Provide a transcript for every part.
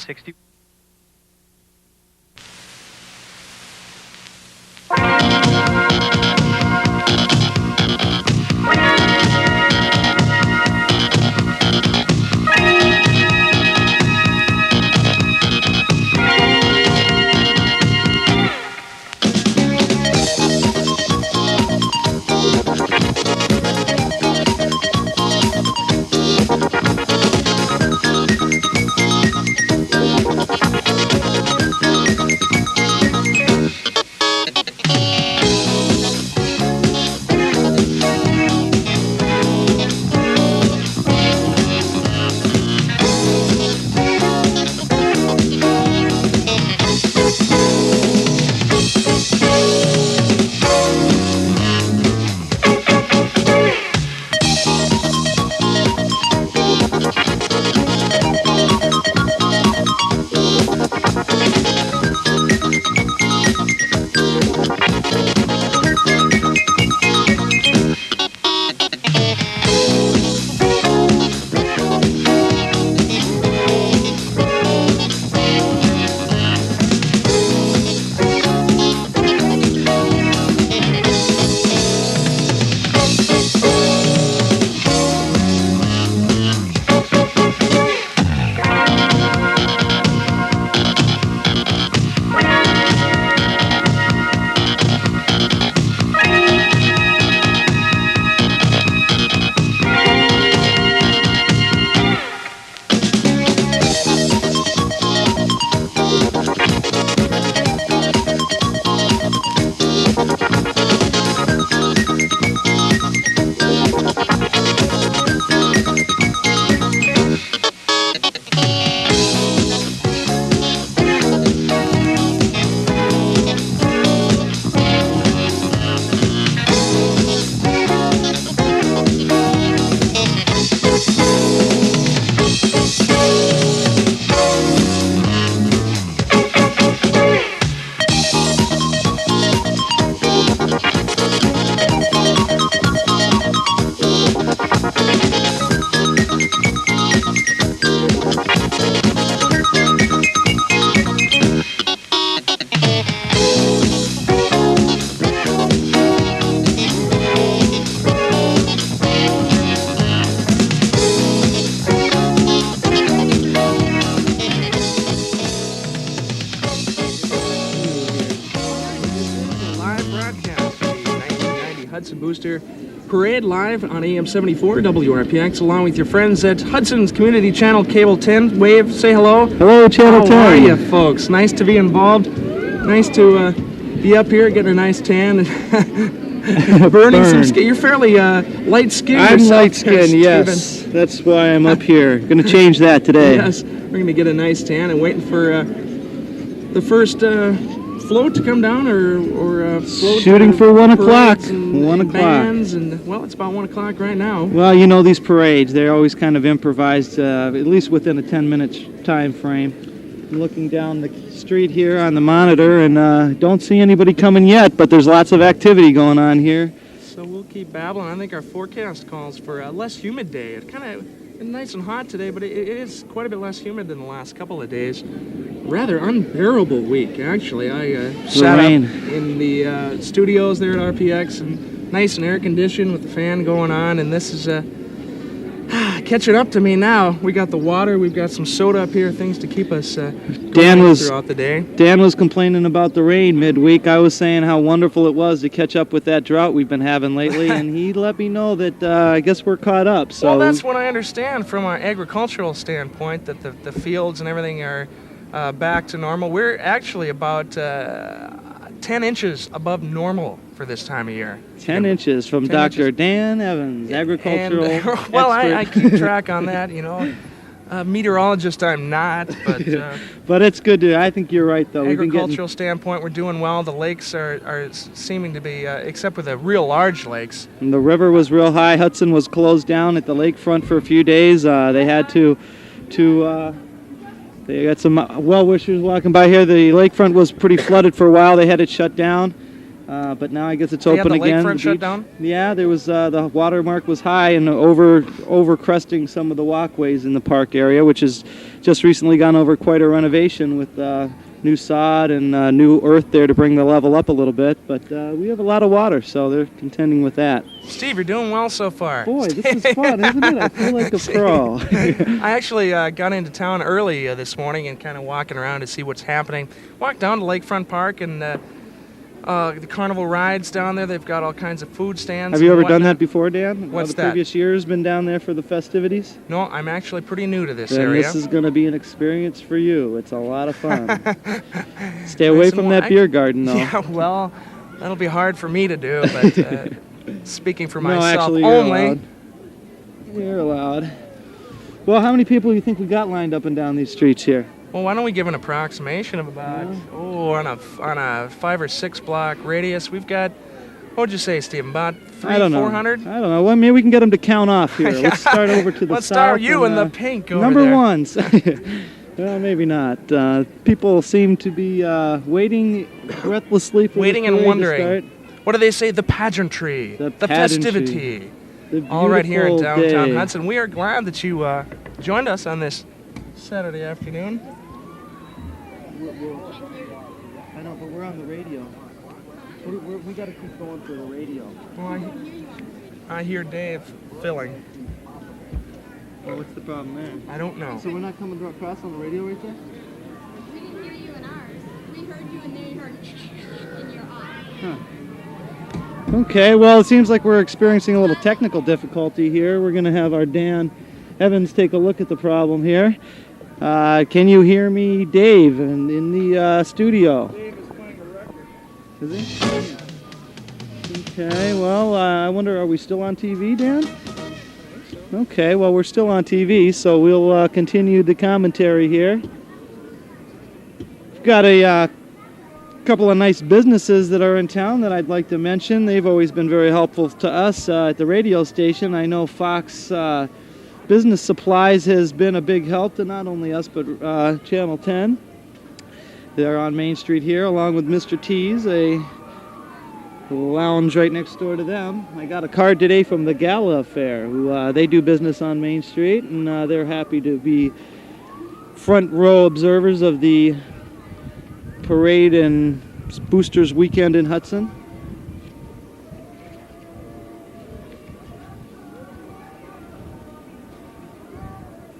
60. Hudson Booster Parade live on AM 74 WRPX, along with your friends at Hudson's Community Channel Cable 10. Wave, say hello. Hello, Channel 10. How are you, folks? Nice to be involved. Nice to be up here, getting a nice tan and burning some skin. You're fairly light-skinned. I'm light-skinned, yes. That's why I'm up here. Going to change that today. Yes, we're going to get a nice tan and waiting for the first float to come down, or float shooting for 1 o'clock. 1 o'clock. Bands and, well, it's about 1 o'clock right now. Well, you know these parades, they're always kind of improvised, at least within a 10-minute time frame. I'm looking down the street here on the monitor and don't see anybody coming yet, but there's lots of activity going on here. So we'll keep babbling. I think our forecast calls for a less humid day. It's kind of nice and hot today, but it is quite a bit less humid than the last couple of days. Rather unbearable week, actually. I sat up in the studios there at RPX, and nice and air conditioned with the fan going on, and this is catching up to me now. We got the water, we've got some soda up here, things to keep us going throughout the day. Dan was complaining about the rain midweek. I was saying how wonderful it was to catch up with that drought we've been having lately, and he let me know that I guess we're caught up. So. Well, that's what I understand from our agricultural standpoint, that the fields and everything are back to normal. We're actually about 10 inches above normal for this time of year. 10 inches from Dr. Dan Evans, agricultural expert. Well, I keep track on that, you know. Meteorologist I'm not, but... but it's good to... I think you're right, though. Agricultural standpoint, we're doing well. The lakes are seeming to be, except for the real large lakes. And the river was real high. Hudson was closed down at the lakefront for a few days. They had to they got some well-wishers walking by here. The lakefront was pretty flooded for a while. They had it shut down. But now I guess it's They had open the again. lakefront The shut beach. down? Yeah, there was the water mark was high and over cresting some of the walkways in the park area, which has just recently gone over quite a renovation with new sod and new earth there to bring the level up a little bit. But we have a lot of water, so they're contending with that. Steve, you're doing well so far. Boy, this is fun, isn't it? I feel like a pro. I actually got into town early this morning and kind of walking around to see what's happening. Walked down to Lakefront Park and the Carnival rides down there. They've got all kinds of food stands. Have you ever done that before, Dan? What's the that? Previous years been down there for the festivities? No, I'm actually pretty new to this Then area. this is going to be an experience for you. It's a lot of fun. Stay away from that beer garden, though. Yeah, well, that'll be hard for me to do, but speaking for myself actually, only. You're allowed. Well, how many people do you think we got lined up and down these streets here? Well, why don't we give an approximation of about, on a 5 or 6 block radius, we've got, what would you say, Steve, about 400? I don't know. Well, maybe we can get them to count off here. Let's start over to the Let's south. start you and, in the pink over number there. ones. Well, maybe not. People seem to be waiting breathlessly for Waiting the and parade wondering. to start. What do they say? The pageantry, The festivity. The All right here in beautiful downtown day. Hudson. We are glad that you joined us on this Saturday afternoon. I know, but we're on the radio. We got to keep going for the radio. Well, I hear Dave filling. Well, what's the problem there? I don't know. So we're not coming across on the radio right there? We didn't hear you in ours. We heard you and they heard in your eyes. Huh. Okay, well, it seems like we're experiencing a little technical difficulty here. We're going to have our Dan Evans take a look at the problem here. Can you hear me, Dave, in the studio? Dave is playing a record. Is he? Okay, well, I wonder, are we still on TV, Dan? Okay, well, we're still on TV, so we'll continue the commentary here. We've got a couple of nice businesses that are in town that I'd like to mention. They've always been very helpful to us at the radio station. I know Fox Business Supplies has been a big help to not only us, but Channel 10. They're on Main Street here, along with Mr. T's, a lounge right next door to them. I got a card today from the Gala Fair, who they do business on Main Street, and they're happy to be front row observers of the parade and Boosters weekend in Hudson.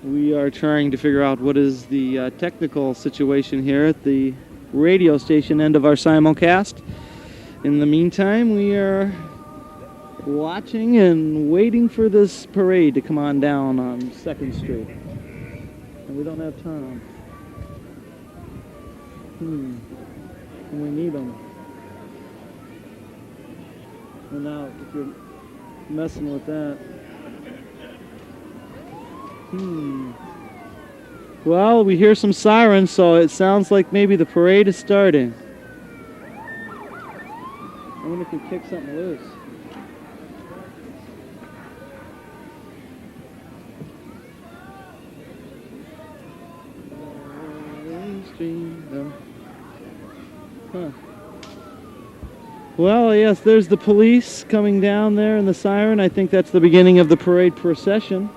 We are trying to figure out what is the technical situation here at the radio station end of our simulcast. In the meantime, we are watching and waiting for this parade to come on down on 2nd Street. And we don't have time. And we need them. And now, if you're messing with that. Well, we hear some sirens, so it sounds like maybe the parade is starting. I wonder if we kick something loose. Huh. Well, yes, there's the police coming down there and the siren. I think that's the beginning of the parade procession.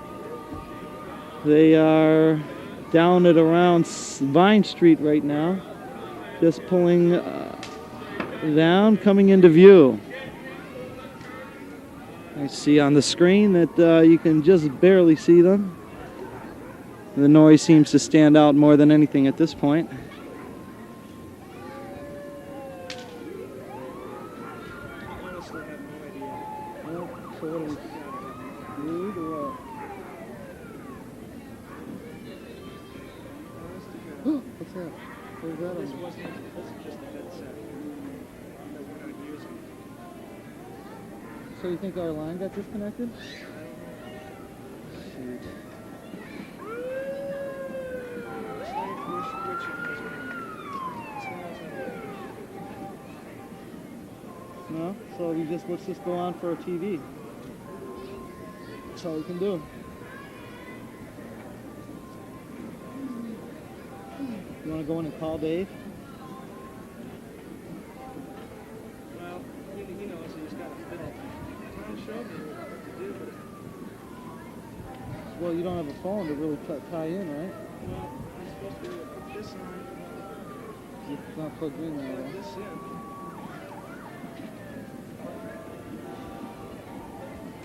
They are down at around Vine Street right now, just pulling down, coming into view. I see on the screen that you can just barely see them. The noise seems to stand out more than anything at this point. Honestly, I have no idea. What's that? What's that This on? is just a headset that we're not using. So you think our line got disconnected? Shoot. No? So let's just go on for a TV. That's all we can do. You want to go in and call Dave? Well, Well, you don't have a phone to really tie in, right? Well, I'm supposed to put this on. It's not plugged in there. Plug this in.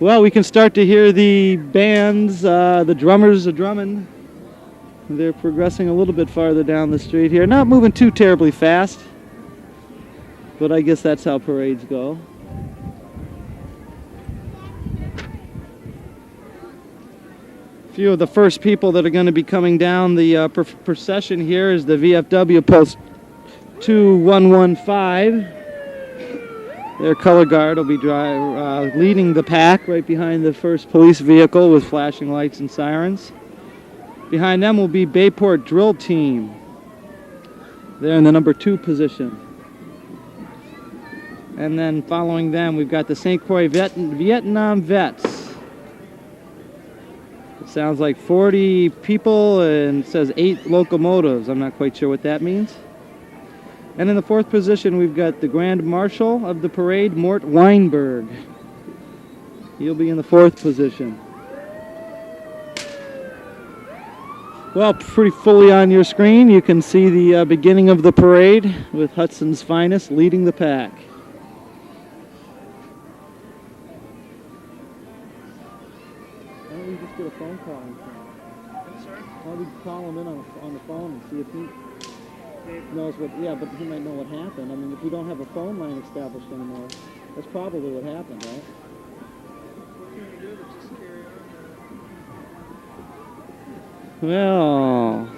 Well, we can start to hear the bands, the drummers are drumming. They're progressing a little bit farther down the street here. Not moving too terribly fast, but I guess that's how parades go. A few of the first people that are going to be coming down the procession here is the VFW Post 2115. Their color guard will be leading the pack right behind the first police vehicle with flashing lights and sirens. Behind them will be Bayport Drill Team. They're in the number 2 position. And then following them, we've got the St. Croix Vietnam Vets. It sounds like 40 people and it says 8 locomotives. I'm not quite sure what that means. And in the 4th position, we've got the Grand Marshal of the parade, Mort Weinberg. He'll be in the 4th position. Well, pretty fully on your screen, you can see the beginning of the parade with Hudson's finest leading the pack. Why don't we just get a phone call? Why don't we call him in on the phone and see if he knows what, yeah, but he might know what happened. I mean, if we don't have a phone line established anymore, that's probably what happened, right? What can we do to just carry on? Well,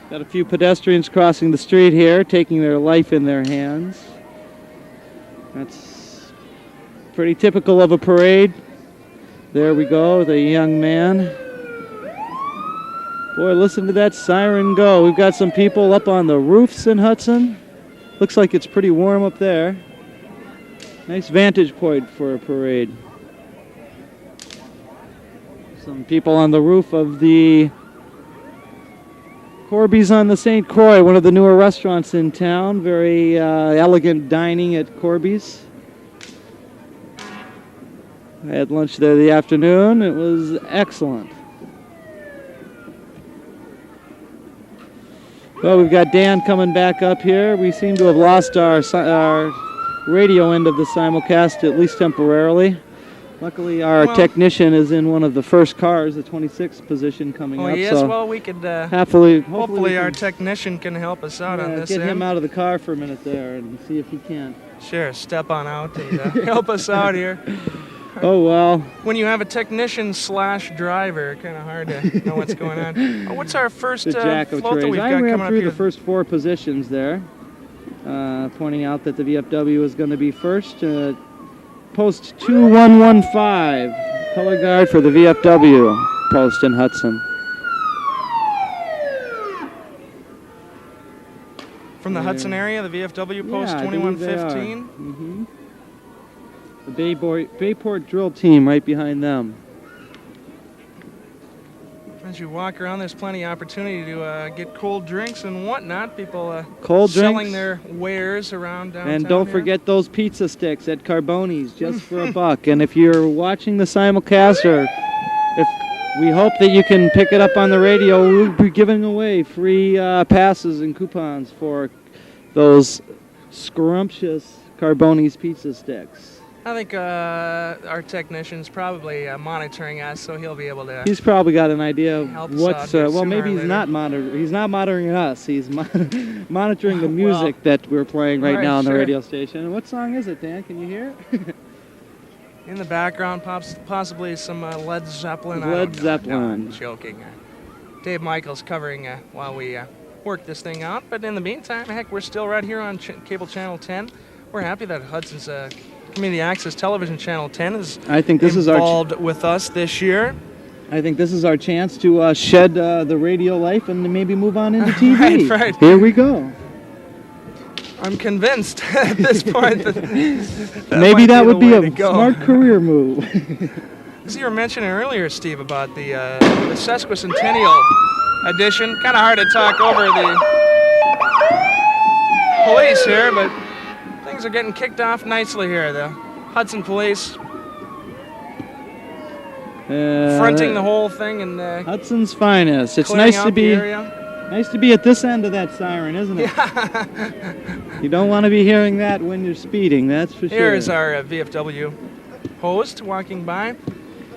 got a few pedestrians crossing the street here, taking their life in their hands. That's pretty typical of a parade. There we go, the young man. Boy, listen to that siren go. We've got some people up on the roofs in Hudson. Looks like it's pretty warm up there. Nice vantage point for a parade. Some people on the roof of the Corby's on the St. Croix, one of the newer restaurants in town. Very elegant dining at Corby's. I had lunch there the afternoon. It was excellent. Well, we've got Dan coming back up here. We seem to have lost our radio end of the simulcast, at least temporarily. Luckily, our technician is in one of the first cars, the 26th position coming up. Yes, so well, we could, hopefully our technician can help us out on this get end. him out of the car for a minute there and see if he can. Sure, step on out and help us out here. Oh, well. When you have a technician / driver, kind of hard to know what's going on. What's our first float that we've got coming up here? I ran through the first 4 positions there, pointing out that the VFW is going to be first. Post 2115, color guard for the VFW post in Hudson. From the Hudson area, the VFW post 2115. Mm-hmm. The Bayport Drill Team right behind them. As you walk around, there's plenty of opportunity to get cold drinks and whatnot. People drinks. Selling their wares around downtown. And don't forget those pizza sticks at Carboni's, just for $1. And if you're watching the simulcast, or if we hope that you can pick it up on the radio, we'll be giving away free passes and coupons for those scrumptious Carboni's pizza sticks. I think our technician's probably monitoring us, so he'll be able to. He's probably got an idea of what's. Well, maybe he's not monitoring. He's not monitoring us. He's monitoring the music that we're playing right now on the radio station. And what song is it, Dan? Can you hear it? In the background, possibly some Led Zeppelin. Led Zeppelin. No, I'm joking. Dave Michael's covering while we work this thing out. But in the meantime, heck, we're still right here on cable channel 10. We're happy that Hudson's Community Access Television Channel 10 is involved with us this year. I think this is our chance to shed the radio life and maybe move on into TV. Right. Here we go. I'm convinced at this point that maybe that would be a smart career move. As you were mentioning earlier, Steve, about the sesquicentennial edition, kind of hard to talk over the police here, but things are getting kicked off nicely here. The Hudson Police fronting the whole thing and Hudson's finest. It's clearing nice out to the be area. nice to be at this end of that siren, isn't it? You don't want to be hearing that when you're speeding, that's for sure. Here is our VFW host walking by.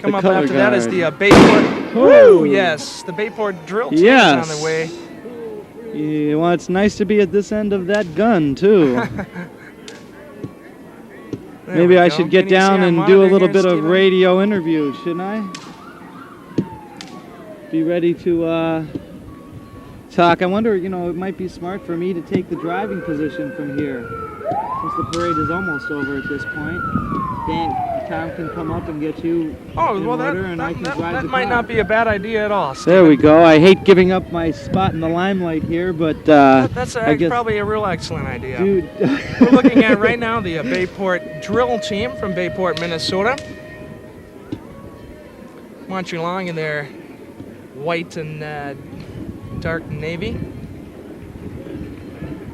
Come The up color after that is guard. the Bayport. Woo! Yes, the Bayport drill team Yes. is on the way. Yeah, well, it's nice to be at this end of that gun, too. There Maybe we I go. should get Can you see down our and do a monitor little here, bit of Stephen? radio interviews, shouldn't I? Be ready to talk. I wonder, it might be smart for me to take the driving position from here, since the parade is almost over at this point. Then Tom can come up and get you Oh, in well, order, and I can drive that the might car. not be a bad idea at all, There Stephen. we go. I hate giving up my spot in the limelight here, but That's I guess, probably a real excellent idea. dude. We're looking at right now the Bayport drill team from Bayport, Minnesota. Marching along in their white and dark navy.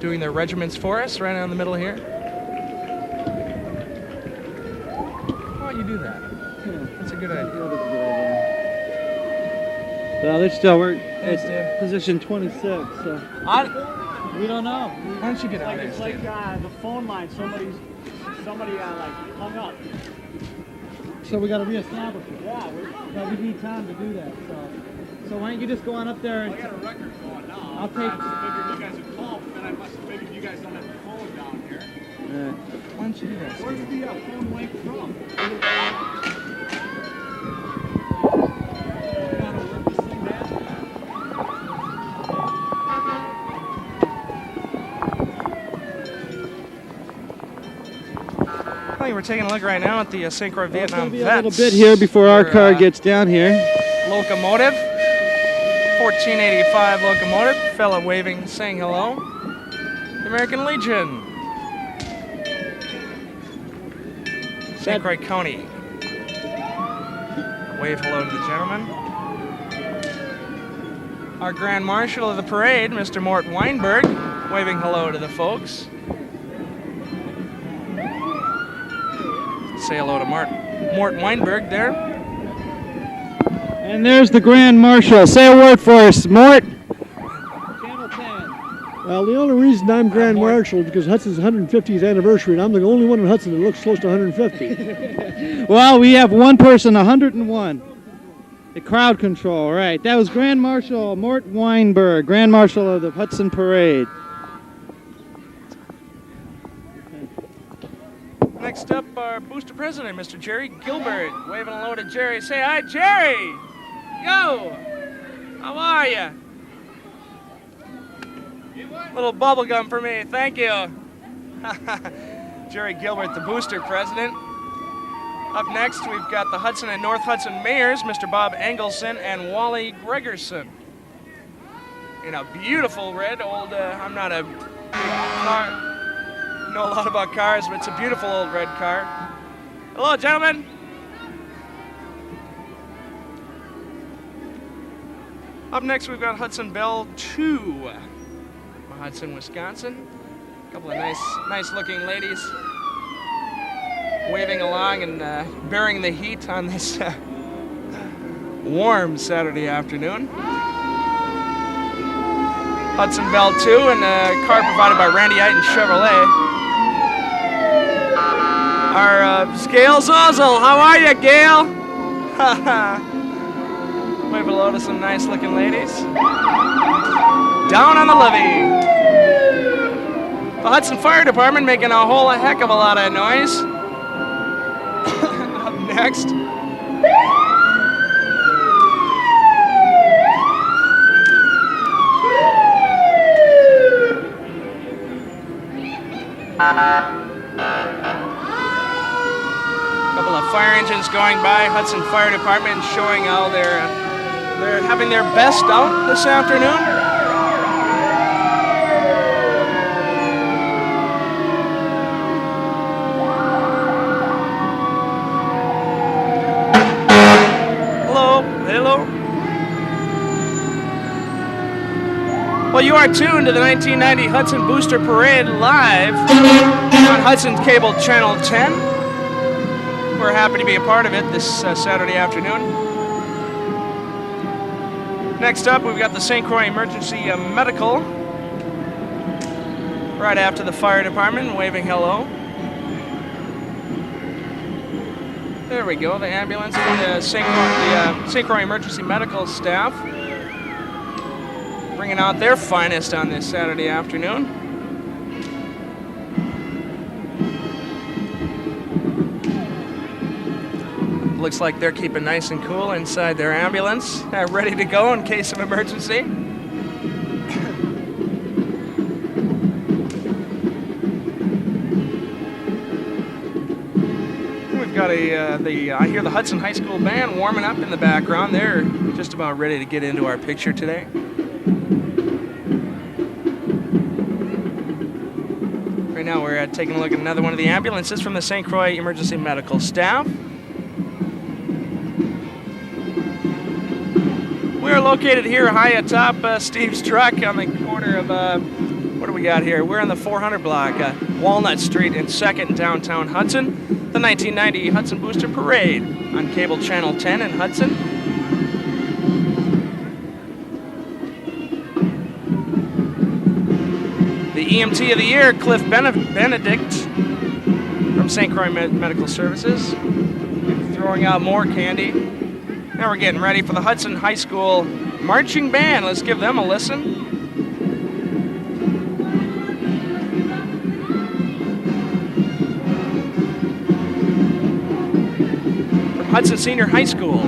Doing their regiments for us right down the middle here. Why don't you do that? That's a good idea. Well, they're still we're Thanks, Dave. at position 26, so we don't know. Why don't you get out of there, It's like Steve? the phone line. Somebody like hung up. So we got to reestablish it. Yeah, But we need time to do that. So why don't you just go on up there and I got a record going now. I'll take- I figured you guys would call, but then I must have figured you guys don't have the phone down here. Why don't you do that, Where's Steve? the phone link from? Gotta work this thing down. I think we're taking a look right now at the St. Croix It's going to Vietnam be a Vets. little bit here before our Their, car gets down here. locomotive. 1485 locomotive. Fella waving, saying hello. The American Legion. St. Croix County. Wave hello to the gentleman. Our Grand Marshal of the parade, Mr. Mort Weinberg, waving hello to the folks. Say hello to Mort Weinberg there. And there's the Grand Marshal. Say a word for us, Mort. Channel 10. Well, the only reason I'm Grand Mort. Marshal is because Hudson's 150th anniversary, and I'm the only one in Hudson that looks close to 150. Well, we have one person, 101. The crowd control, right. That was Grand Marshal Mort Weinberg, Grand Marshal of the Hudson Parade. Next up, our booster president, Mr. Jerry Gilbert, waving hello to Jerry. Say hi, Jerry! Yo! How are you? Little bubble gum for me, thank you. Jerry Gilbert, the booster president. Up next, we've got the Hudson and North Hudson mayors, Mr. Bob Engelson and Wally Gregerson. In a beautiful red old, I'm not a big car, know a lot about cars, but it's a beautiful old red car. Hello, gentlemen. Up next, we've got Hudson Bell 2, from Hudson, Wisconsin. A couple of nice looking ladies waving along and bearing the heat on this warm Saturday afternoon. Hudson Bell 2 and a car provided by Randy Eiten Chevrolet. Our Gail Zozel, how are you, Gail? Wave hello to some nice looking ladies. Down on the levee. The Hudson Fire Department making a whole heck of a lot of noise. Up next. Couple of fire engines going by. Hudson Fire Department showing how they're having their best out this afternoon. Hello. Well, you are tuned to the 1990 Hudson Booster Parade live on Hudson's Cable Channel 10. we're happy to be a part of it this Saturday afternoon. Next up, we've got the St. Croix Emergency Medical right after the fire department, waving hello. There we go, the ambulance and the St. Croix Emergency Medical staff bringing out their finest on this Saturday afternoon. Looks like they're keeping nice and cool inside their ambulance, ready to go in case of emergency. We've got I hear the Hudson High School band warming up in the background. They're just about ready to get into our picture today. Right now we're taking a look at another one of the ambulances from the St. Croix Emergency Medical staff. We're located here high atop Steve's truck on the corner of, what do we got here? We're on the 400 block, Walnut Street in 2nd in downtown Hudson. The 1990 Hudson Booster Parade on cable channel 10 in Hudson. The EMT of the year, Cliff Benedict from St. Croix Medical Services, throwing out more candy. Now we're getting ready for the Hudson High School Marching Band. Let's give them a listen. From Hudson Senior High School.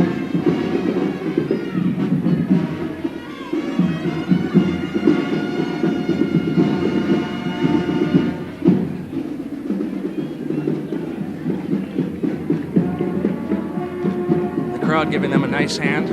Crowd giving them a nice hand.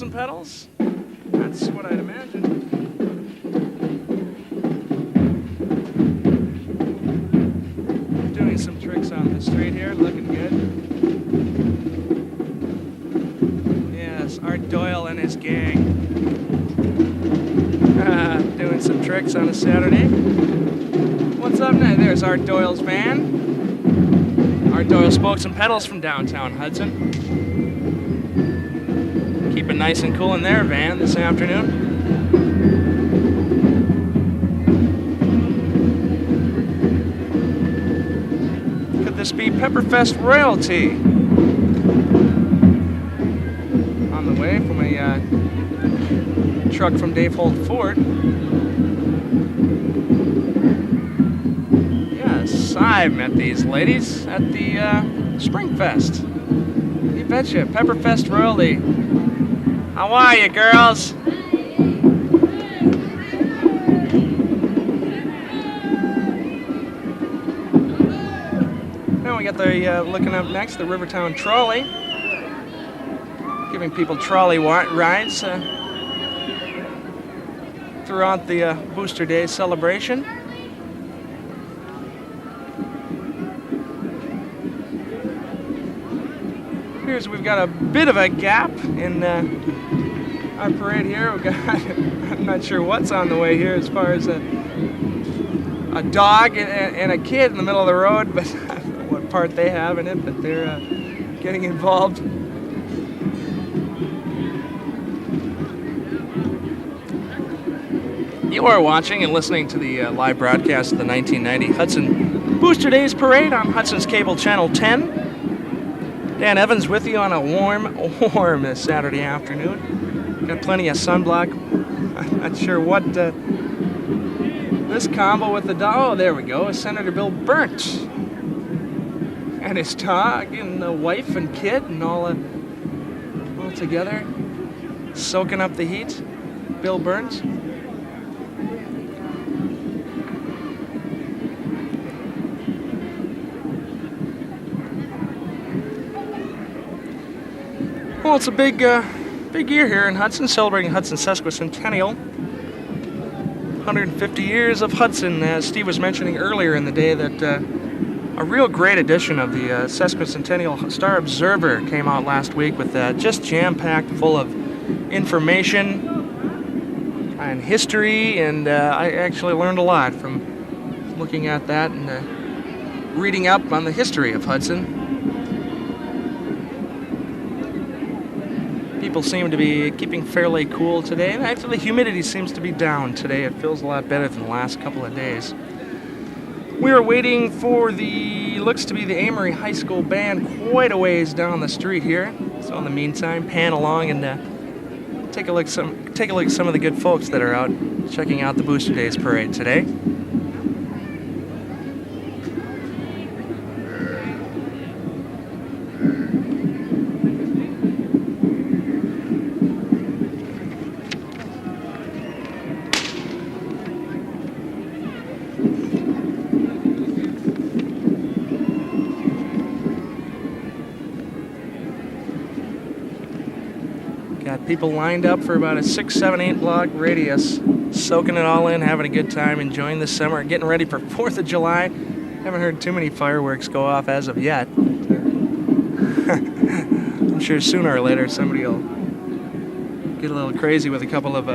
And pedals? That's what I'd imagine. Doing some tricks on the street here, looking good. Yes, Art Doyle and his gang. Doing some tricks on a Saturday. What's up now? There's Art Doyle's van. Art Doyle Spokes and Pedals from downtown Hudson. Keeping nice and cool in their van this afternoon. Could this be Pepperfest royalty? On the way from a truck from Dave Holt Ford. Yes, I've met these ladies at the Springfest. You betcha, Pepperfest royalty. How are you, girls? Now we got the, looking up next, the Rivertown Trolley. Giving people trolley rides throughout the Booster Day celebration. We've got a bit of a gap in our parade here. We've got I'm not sure what's on the way here as far as a dog and a kid in the middle of the road, but I don't know what part they have in it, but they're getting involved. You are watching and listening to the live broadcast of the 1990 Hudson Booster Days Parade on Hudson's Cable Channel 10. Dan Evans with you on a warm Saturday afternoon. Got plenty of sunblock. I'm not sure what this combo with the dog. Oh, there we go. Senator Bill Burnt and his dog and the wife and kid and all together, soaking up the heat. Bill Burnt. Well, it's a big year here in Hudson, celebrating Hudson's sesquicentennial. 150 years of Hudson, as Steve was mentioning earlier in the day, that a real great edition of the sesquicentennial Star Observer came out last week with just jam-packed full of information and history, and I actually learned a lot from looking at that and reading up on the history of Hudson. People seem to be keeping fairly cool today, and actually the humidity seems to be down today. It feels a lot better than the last couple of days. We are waiting for looks to be the Amory High School band quite a ways down the street here. So in the meantime, pan along and take a look at some of the good folks that are out checking out the Booster Days Parade today. People lined up for about a 6, 7, 8 block radius, soaking it all in, having a good time, enjoying the summer, getting ready for 4th of July. Haven't heard too many fireworks go off as of yet. I'm sure sooner or later somebody will get a little crazy with a couple of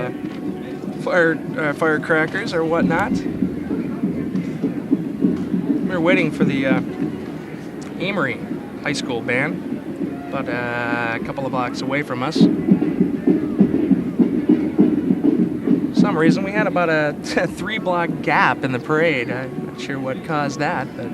firecrackers or whatnot. We're waiting for the Amory High School band, about a couple of blocks away from us. For some reason we had about a 3-block gap in the parade. I'm not sure what caused that, but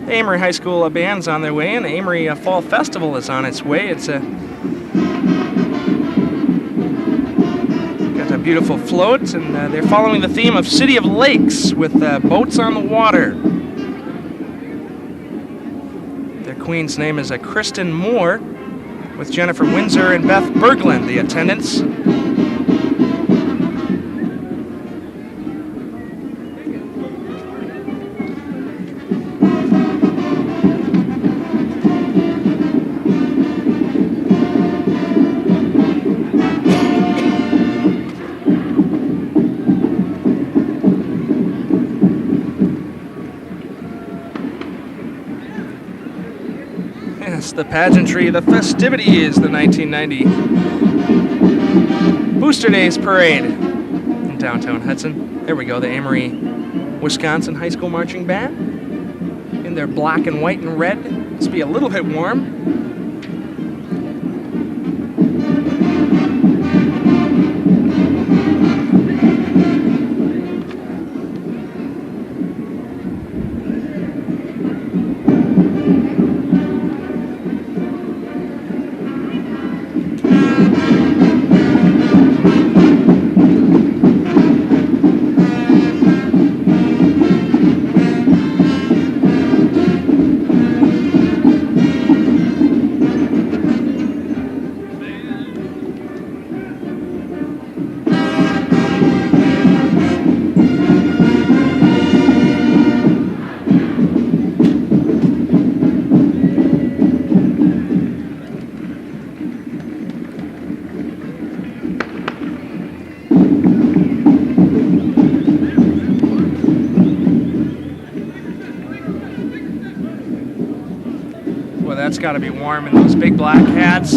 Amory High School band's on their way, and the Amory Fall Festival is on its way. It's got a beautiful float, and they're following the theme of City of Lakes with boats on the water. Their queen's name is Kristen Moore, with Jennifer Windsor and Beth Berglund, the attendants. The pageantry, the festivities, the 1990 Booster Days Parade in downtown Hudson. There we go, the Amory, Wisconsin High School Marching Band in their black and white and red. Must be a little bit warm. got to be warm in those big black hats.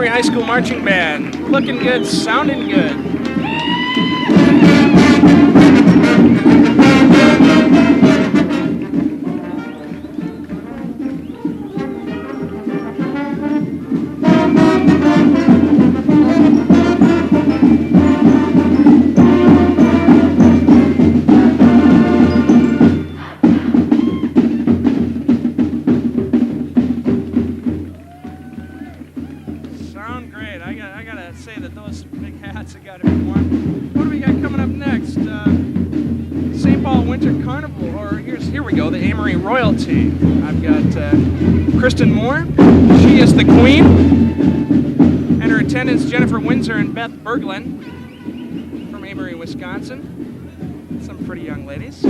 High School Marching Band, looking good, sounding good. Royalty. I've got Kristen Moore. She is the queen. And her attendants, Jennifer Windsor and Beth Berglund from Amory, Wisconsin. Some pretty young ladies.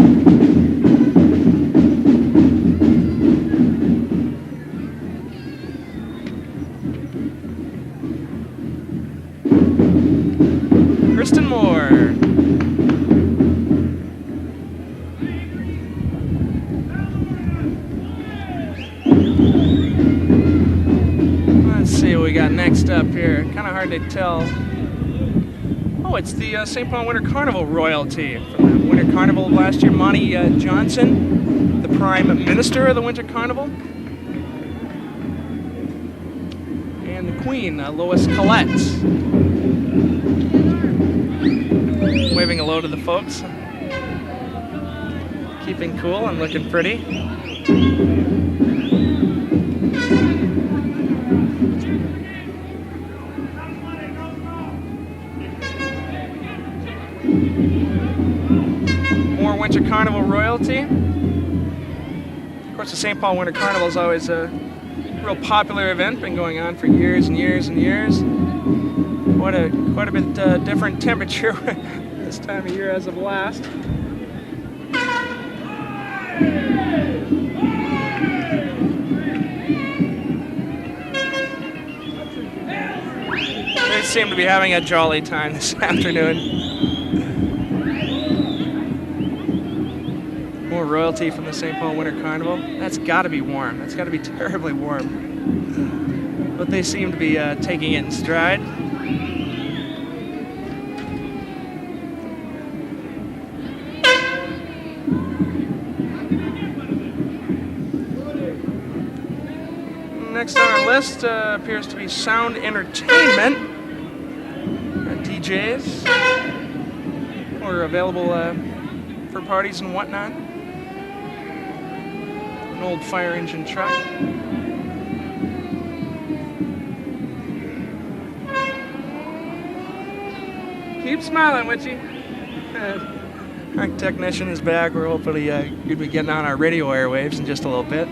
Kristen Moore. Next up here, kind of hard to tell. Oh, it's the St. Paul Winter Carnival royalty from the Winter Carnival of last year. Monty Johnson, the Prime Minister of the Winter Carnival, and the Queen, Lois Collette, waving hello to the folks, keeping cool and looking pretty. More Winter Carnival royalty. Of course, the St. Paul Winter Carnival is always a real popular event, been going on for years and years and years. Quite a bit different temperature this time of year as of last. They seem to be having a jolly time this afternoon. More royalty from the St. Paul Winter Carnival. That's got to be warm. That's got to be terribly warm. But they seem to be taking it in stride. Next on our list appears to be Sound Entertainment. DJs who are available for parties and whatnot. An old fire engine truck. Keep smiling, would you? Our technician is back. We're hopefully going to be getting on our radio airwaves in just a little bit.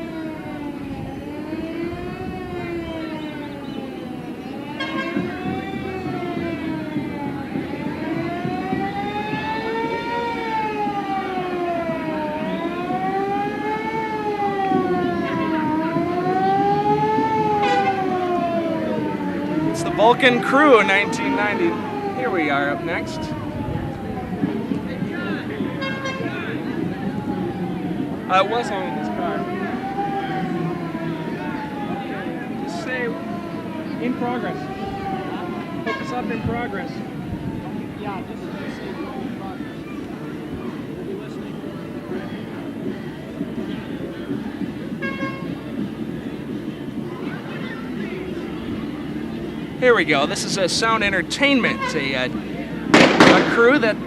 Vulcan Crew in 1990. Here we are up next. It was on in this car. Just say in progress. Hook us up in progress. Yeah, just say in progress. We'll be listening. Here we go. This is a Sound Entertainment, a crew that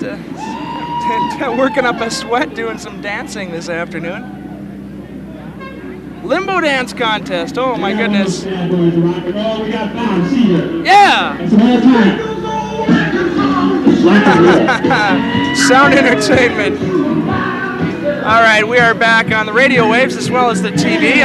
working up a sweat doing some dancing this afternoon. Limbo dance contest. Oh my goodness. Yeah. Sound Entertainment. All right, we are back on the radio waves as well as the TV.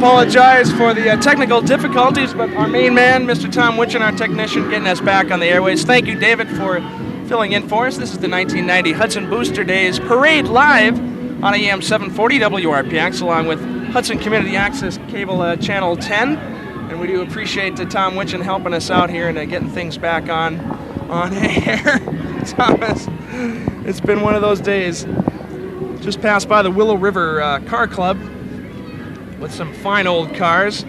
apologize for the technical difficulties, but our main man, Mr. Tom Witchin, our technician, getting us back on the airways. Thank you, David, for filling in for us. This is the 1990 Hudson Booster Days Parade live on AM 740 WRPX, along with Hudson Community Access Cable Channel 10. And we do appreciate Tom Witchin helping us out here and getting things back on air. Thomas, it's been one of those days. Just passed by the Willow River Car Club with some fine old cars.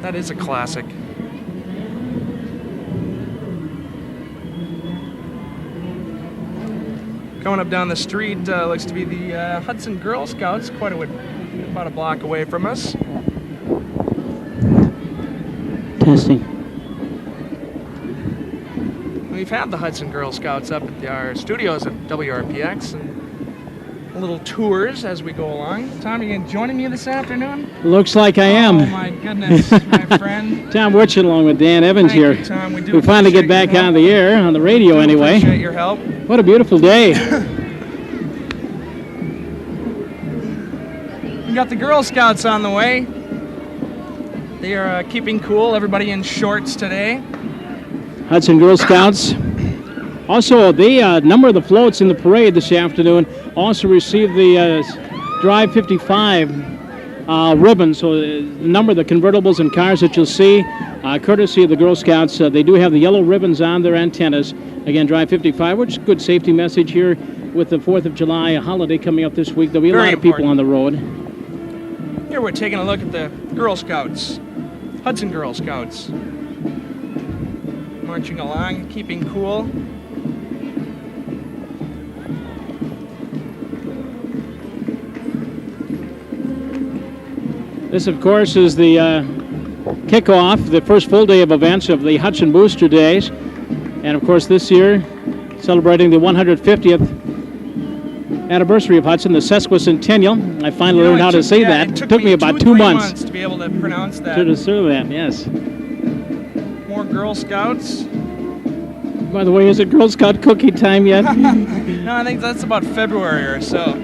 That is a classic. Coming up down the street looks to be the Hudson Girl Scouts, about a block away from us. Testing. We've had the Hudson Girl Scouts up at our studios at WRPX and little tours as we go along. Tom, are you joining me this afternoon? Looks like I am. Oh my goodness, my friend. Tom Witchin along with Dan Evans Thank here. you, Tom. We finally get back on the air, on the radio anyway. Appreciate your help. What a beautiful day. We got the Girl Scouts on the way. They are keeping cool. Everybody in shorts today. Hudson Girl Scouts. Also, the number of the floats in the parade this afternoon also received the Drive 55 ribbon. So the number of the convertibles and cars that you'll see, courtesy of the Girl Scouts, they do have the yellow ribbons on their antennas. Again, Drive 55, which is a good safety message here with the 4th of July holiday coming up this week. There'll be a lot of people on the road. Here we're taking a look at the Girl Scouts, Hudson Girl Scouts. Marching along, keeping cool. This, of course, is the kickoff, the first full day of events of the Hudson Booster Days. And, of course, this year, celebrating the 150th anniversary of Hudson, the sesquicentennial. I finally learned how to say that. It took me about 2 months to be able to pronounce that. To deserve that, yes. More Girl Scouts. By the way, is it Girl Scout cookie time yet? No, I think that's about February or so.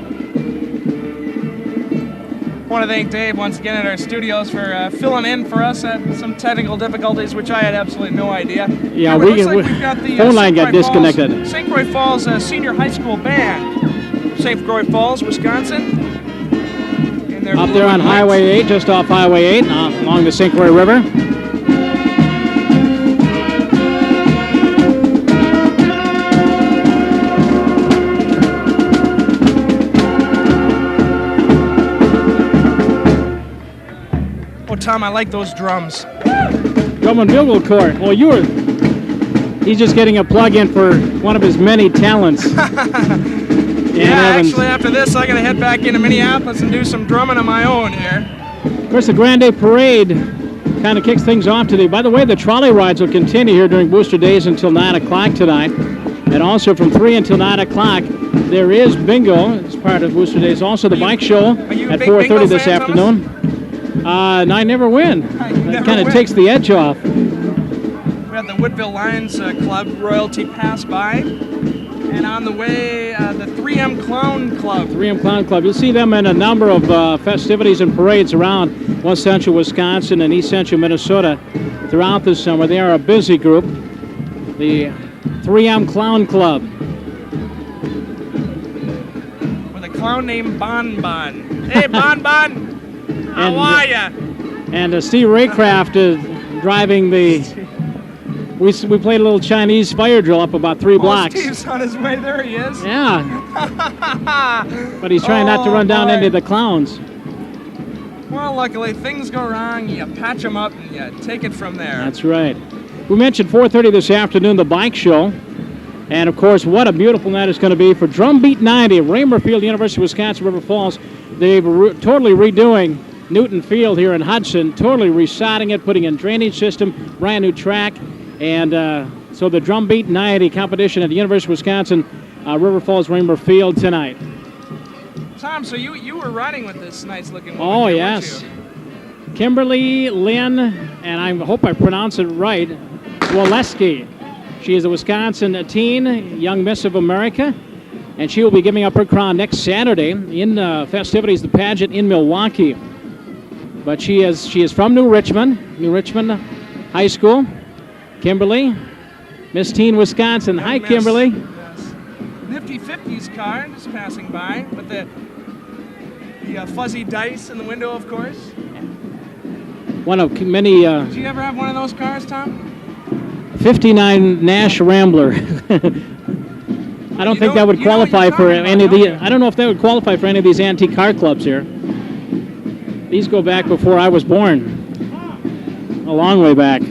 I want to thank Dave once again at our studios for filling in for us at some technical difficulties, which I had absolutely no idea. Yeah, we've got the phone line got disconnected. St. Croix Falls Senior High School Band, St. Croix Falls, Wisconsin. Up there on Highway 8, just off Highway 8, along the St. Croix River. Tom, I like those drums. Drum and Bugle Corps. Well, he's just getting a plug-in for one of his many talents. Actually, after this, I gotta head back into Minneapolis and do some drumming on my own here. Of course, the Grand Day Parade kind of kicks things off today. By the way, the trolley rides will continue here during Booster Days until 9 o'clock tonight. And also from 3 until 9 o'clock, there is bingo as part of Booster Days. Also, the bike show at 4:30 this afternoon. No, I never win. It kind of takes the edge off. We had the Woodville Lions Club royalty pass by. And on the way, the 3M Clown Club. 3M Clown Club. You'll see them in a number of festivities and parades around West Central Wisconsin and East Central Minnesota throughout the summer. They are a busy group. The 3M Clown Club. With a clown named Bon Bon. Hey, Bon Bon! How are ya? And Steve Raycraft is driving the... We played a little Chinese fire drill up about 3 blocks. Steve's on his way. There he is. Yeah. But he's trying not to run down into the clowns. Well, luckily, things go wrong. You patch them up and you take it from there. That's right. We mentioned 4:30 this afternoon, the bike show. And, of course, what a beautiful night it's going to be for Drumbeat 90 at Raymer Field, University of Wisconsin, River Falls. They're totally redoing Newton Field here in Hudson, totally resodding it, putting in drainage system, brand new track. And so the Drumbeat 90 competition at the University of Wisconsin, River Falls, Raymer Field tonight. Tom, so you were riding with this nice-looking woman. Oh, here, yes. weren't you? Kimberly Lynn, and I hope I pronounce it right, Waleski. She is a Wisconsin teen, young Miss of America. and she will be giving up her crown next Saturday in festivities, the pageant in Milwaukee. But she is from New Richmond High School. Kimberly, Miss Teen, Wisconsin. Hi, Kimberly. Yes. Nifty 50s car just passing by with the fuzzy dice in the window, of course. One of many. Did you ever have one of those cars, Tom? 59 Nash Rambler. I don't think that would qualify for any of the. I don't know if that would qualify for any of these antique car clubs here. These go back before I was born. A long way back.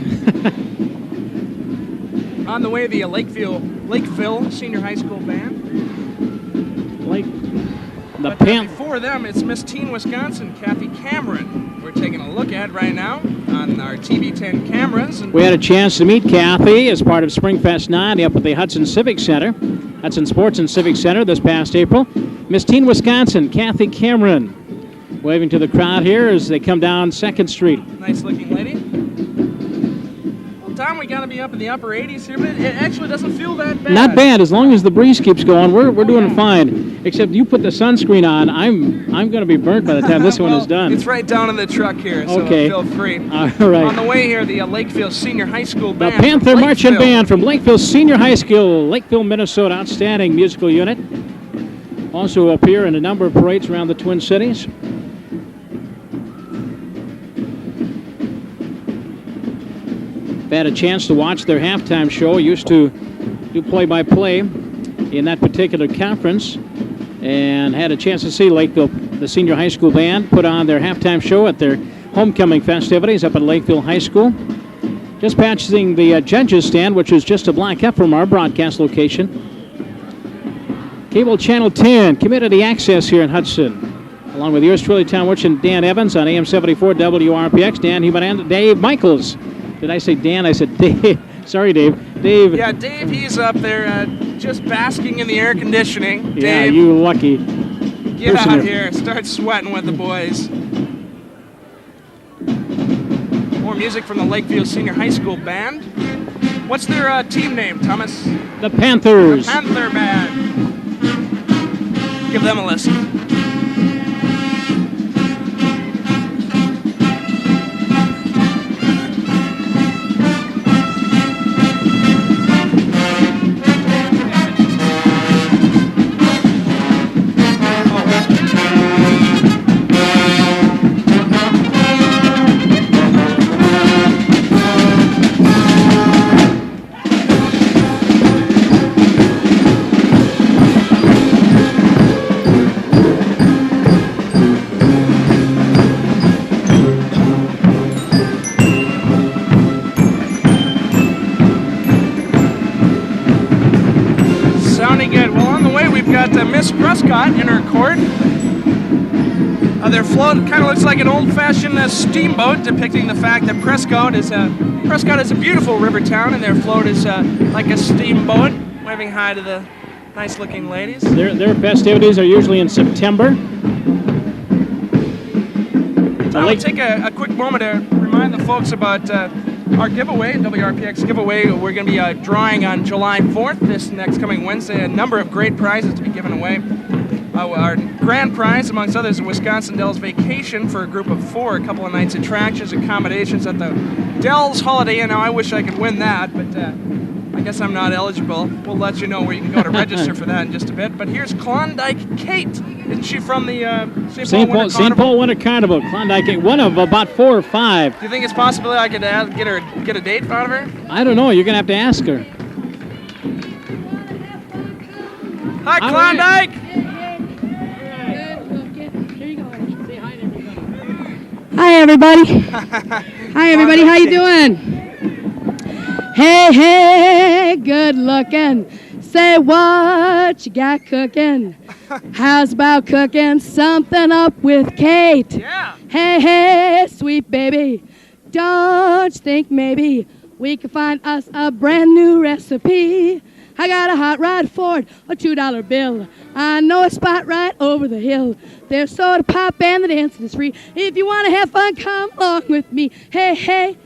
On the way, the Lakeville Senior High School Band. Before them, it's Miss Teen, Wisconsin, Kathy Cameron. We're taking a look at right now on our TV10 cameras. We had a chance to meet Kathy as part of Springfest 90 up at the Hudson Civic Center, Hudson Sports and Civic Center this past April. Miss Teen, Wisconsin, Kathy Cameron, waving to the crowd here as they come down 2nd Street. Nice looking lady. Well, Tom, we got to be up in the upper 80s here, but it actually doesn't feel that bad. Not bad, as long as the breeze keeps going. We're doing fine. Except you put the sunscreen on. I'm going to be burnt by the time this one is done. It's right down in the truck here, so feel free. All right. On the way here, the Lakeville Senior High School Band. The Panther Marching Band from Lakeville Senior High School, Lakeville, Minnesota. Outstanding musical unit. Also appear in a number of parades around the Twin Cities. I've had a chance to watch their halftime show. I used to do play-by-play in that particular conference, and had a chance to see Lakeville, the Senior High School Band, put on their halftime show at their homecoming festivities up at Lakeville High School. Just passing the judges stand, which is just a block up from our broadcast location. Cable Channel 10, Community Access here in Hudson, along with yours truly, Tom Witch and Dan Evans on AM 74 WRPX. Dan Human and Dave Michaels. Did I say Dan? I said Dave. Sorry, Dave. Dave. Yeah, Dave, he's up there just basking in the air conditioning. Yeah, Dave, you lucky. Get out here. Start sweating with the boys. More music from the Lakeville Senior High School Band. What's their team name, Thomas? The Panthers. The Panther Band. Give them a listen. Miss Prescott in her court. Their float kind of looks like an old-fashioned steamboat, depicting the fact that Prescott is a beautiful river town, and their float is like a steamboat, waving hi to the nice-looking ladies. Their festivities are usually in September. So I'll take a quick moment to remind the folks about our giveaway, WRPX giveaway. We're going to be drawing on July 4th, this next coming Wednesday, a number of great prizes to be given away. Our grand prize, amongst others, a Wisconsin Dells vacation for a group of 4, a couple of nights attractions, accommodations at the Dells Holiday Inn. Now, I wish I could win that, but I guess I'm not eligible. We'll let you know where you can go to register for that in just a bit. But here's Klondike Kate. Isn't she from the St. Paul Winter Carnival? Klondike Kate, one of about 4 or 5. Do you think it's possible I could get a date out of her? I don't know. You're going to have to ask her. Hi, Klondike! Hi, everybody. Hi, everybody. How you doing? Hey, hey, good looking. Say what you got cooking. How's about cooking something up with Kate? Yeah. Hey, hey, sweet baby. Don't you think maybe we could find us a brand new recipe? I got a hot rod Ford, a $2 bill. I know a spot right over the hill. There's soda pop and the dancing is free. If you want to have fun, come along with me. Hey, hey,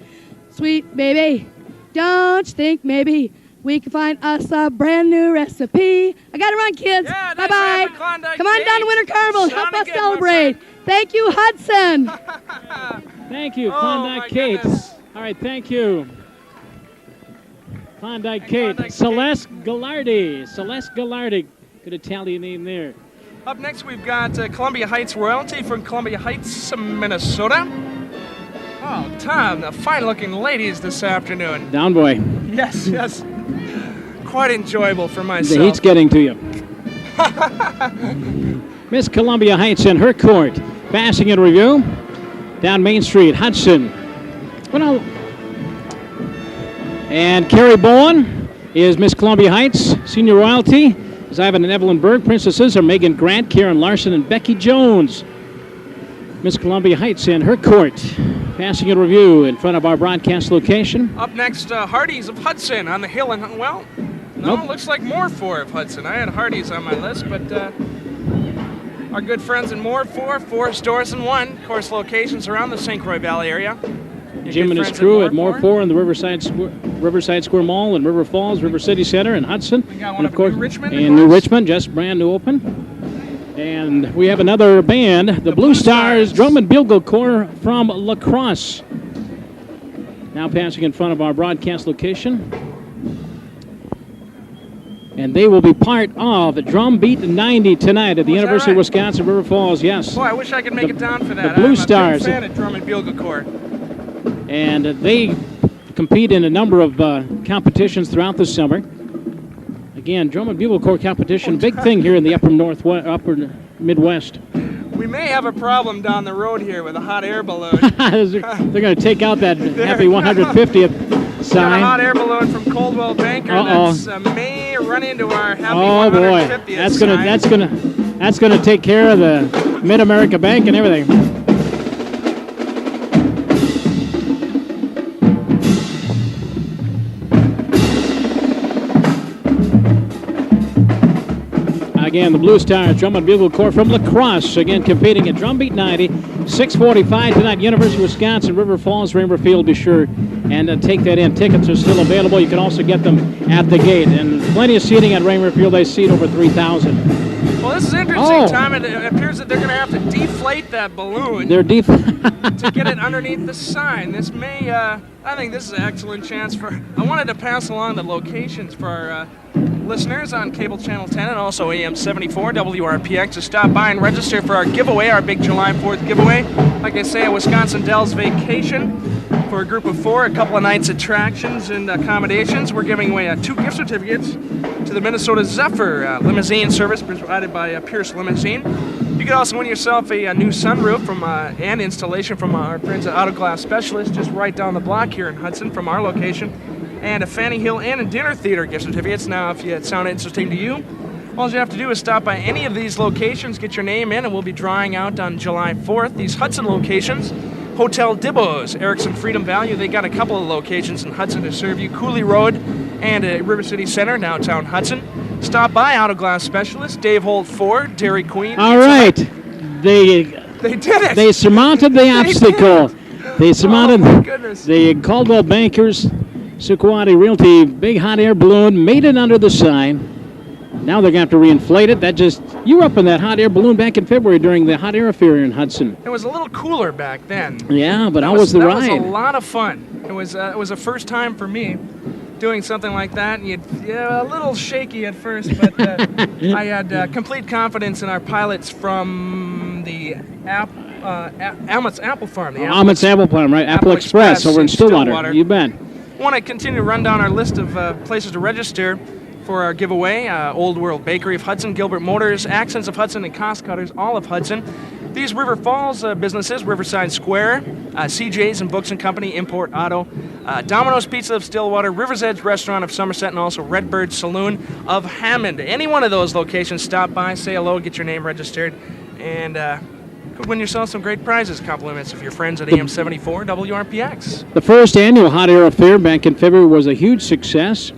sweet baby, don't you think maybe we can find us a brand new recipe. I gotta run, kids. Yeah, Bye nice bye. having Klondike Come on Kate. down to Winter Carnival. Help Sounding us good, my celebrate. Thank you, Hudson. Thank you, Oh, Klondike my Kate. goodness. All right, thank you. Klondike Hey, Kate. Klondike Celeste Gallardi. Celeste Gallardi. Good Italian name there. Up next, we've got Columbia Heights Royalty from Columbia Heights, Minnesota. Oh, Tom, the fine-looking ladies this afternoon. Down boy. Yes, yes. Quite enjoyable for myself. The heat's getting to you. Miss Columbia Heights in her court. Passing in review. Down Main Street, Hudson. Well, and Carrie Bowen is Miss Columbia Heights, Senior Royalty. Ivan and Evelyn Berg. Princesses are Megan Grant, Karen Larson, and Becky Jones. Miss Columbia Heights in her court. Passing in review in front of our broadcast location. Up next, Hardee's of Hudson on the hill. And, well, no, Nope. looks like Moore 4 of Hudson. I had Hardee's on my list, but our good friends in Moore 4 stores in one. Of course, locations around the St. Croix Valley area. Your Jim good and his friends crew at Moore 4. 4 in the Riverside Square Mall in River Falls, River City Center in Hudson. We got one And up in New Richmond, of and New course. Richmond, just brand new open. And we have another band, the Blue Stars Drum and Bugle Corps from La Crosse. Now passing in front of our broadcast location. And they will be part of Drum Beat 90 tonight at the Oh, is that University of right? Wisconsin River Falls, yes. Boy, I wish I could make it down for that. the Blue I'm Stars. a big fan of Drum and Bugle Corps. And they compete in a number of competitions throughout the summer. Again, Drum and Bugle Corps competition, big thing here in the upper Midwest. We may have a problem down the road here with a hot air balloon. They're going to take out that happy 150th Got a sign. hot air balloon from Coldwell Banker that's may run into our happy Oh boy, 150th that's going to take care of the Mid America Bank and everything. Again, the Blue Stars Drum and Bugle Corps from La Crosse, again competing at Drum Beat 90, 6:45 tonight, University of Wisconsin, River Falls, Rainbow Field. Be sure and take that in. Tickets are still available. You can also get them at the gate. And plenty of seating at Rainbow Field. They seat over 3,000. Well, this is interesting, Tom. It appears that they're going to have to deflate that balloon They're deep. to get it underneath the sign. This may, I think this is an excellent chance for, I wanted to pass along the locations for our listeners on cable channel 10 and also AM 74 WRPX to stop by and register for our giveaway, our big July 4th giveaway. Like I say, a Wisconsin Dells vacation for a group of 4, a couple of nights attractions and accommodations. We're giving away 2 gift certificates to the Minnesota Zephyr limousine service provided by Pierce Limousine. You could also win yourself a new sunroof from and installation from our friends at Auto Glass Specialist just right down the block here in Hudson from our location. And a Fanny Hill and a Dinner Theater gift certificates. Now, if it sounds interesting to you, all you have to do is stop by any of these locations, get your name in, and we'll be drawing out on July 4th. These Hudson locations, Hotel Dibbo's, Erickson Freedom Value, they got a couple of locations in Hudson to serve you. Cooley Road and River City Center, downtown Hudson. Stop by Auto Glass Specialist, Dave Holt Ford, Dairy Queen. All right. They did it. They surmounted the obstacle. They surmounted Oh, my goodness. the Caldwell Bankers, Suquati Realty, big hot air balloon, made it under the sign. Now they're going to have to reinflate it. You were up in that hot air balloon back in February during the hot air affair in Hudson. It was a little cooler back then. Yeah, but how was the ride? That was a lot of fun. It was a first time for me doing something like that. And a little shaky at first, but I had complete confidence in our pilots from the Amit's Apple Farm. Amit's Apple Farm, right? Apple Express over in Stillwater. You bet. I want to continue to run down our list of places to register for our giveaway. Old World Bakery of Hudson, Gilbert Motors, Accents of Hudson, and Cost Cutters, all of Hudson. These River Falls businesses, Riverside Square, CJ's and Books and Company, Import Auto, Domino's Pizza of Stillwater, River's Edge Restaurant of Somerset, and also Redbird Saloon of Hammond. Any one of those locations, stop by, say hello, get your name registered, and could win yourself some great prizes, compliments of your friends at AM 74 WRPX. The first annual hot air affair back in February was a huge success.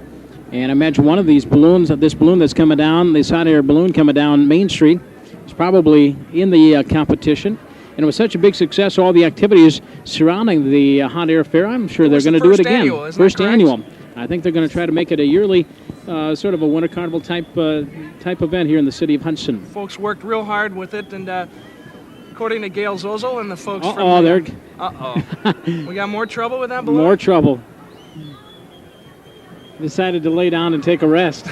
And imagine one of these balloons, this balloon that's coming down, this hot air balloon coming down Main Street, is probably in the competition. And it was such a big success, all the activities surrounding the hot air fair. I'm sure they're going to do it again. First annual. I think they're going to try to make it a yearly sort of a winter carnival type event here in the city of Hudson. Folks worked real hard with it, and according to Gail Zozel and the folks we got more trouble with that balloon? More trouble. Decided to lay down and take a rest.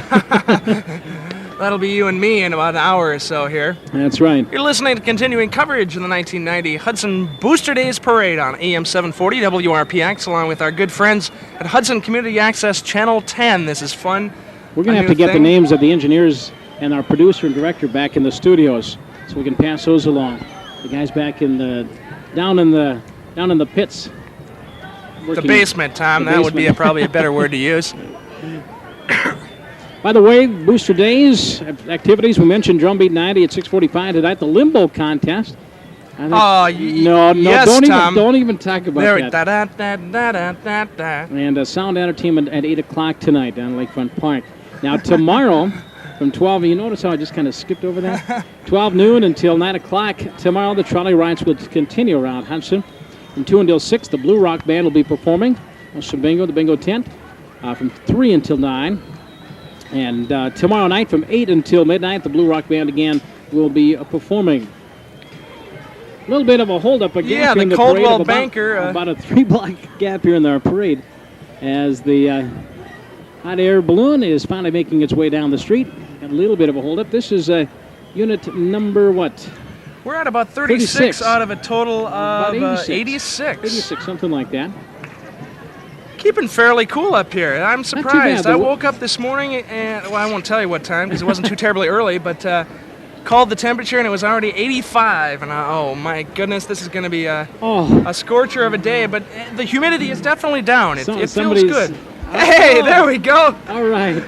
That'll be you and me in about an hour or so here. That's right. You're listening to continuing coverage of the 1990 Hudson Booster Days Parade on AM 740 WRPX, along with our good friends at Hudson Community Access Channel 10. This is fun. We're going to have to get the names of the engineers and our producer and director back in the studios so we can pass those along. The guys back in the down in the pits. The basement, Tom. That would be probably a better word to use. By the way, Booster Days activities, we mentioned Drumbeat 90 at 6:45 tonight, the Limbo Contest. No, yes, don't even talk about that. Da. And sound entertainment at 8 o'clock tonight down at Lakefront Park. Now, tomorrow, from 12, you notice how I just kind of skipped over that? 12 noon until 9 o'clock. Tomorrow, the trolley rides will continue around Hudson. From 2 until 6, the Blue Rock Band will be performing. Also bingo, the bingo tent, from 3 until 9. And tomorrow night from 8 until midnight, the Blue Rock Band again will be performing. A little bit of a hold-up again. Yeah, the Coldwell Banker. About a 3-block gap here in our parade as the hot air balloon is finally making its way down the street. Got a little bit of a hold-up. This is unit number what? We're at about 36 out of a total of 86. 86, something like that. Keeping fairly cool up here. I'm surprised. I woke up this morning and, well, I won't tell you what time because it wasn't too terribly early, but called the temperature and it was already 85. And oh my goodness, this is going to be a scorcher of a day. But the humidity is definitely down. It feels good. Hey, there we go. All right.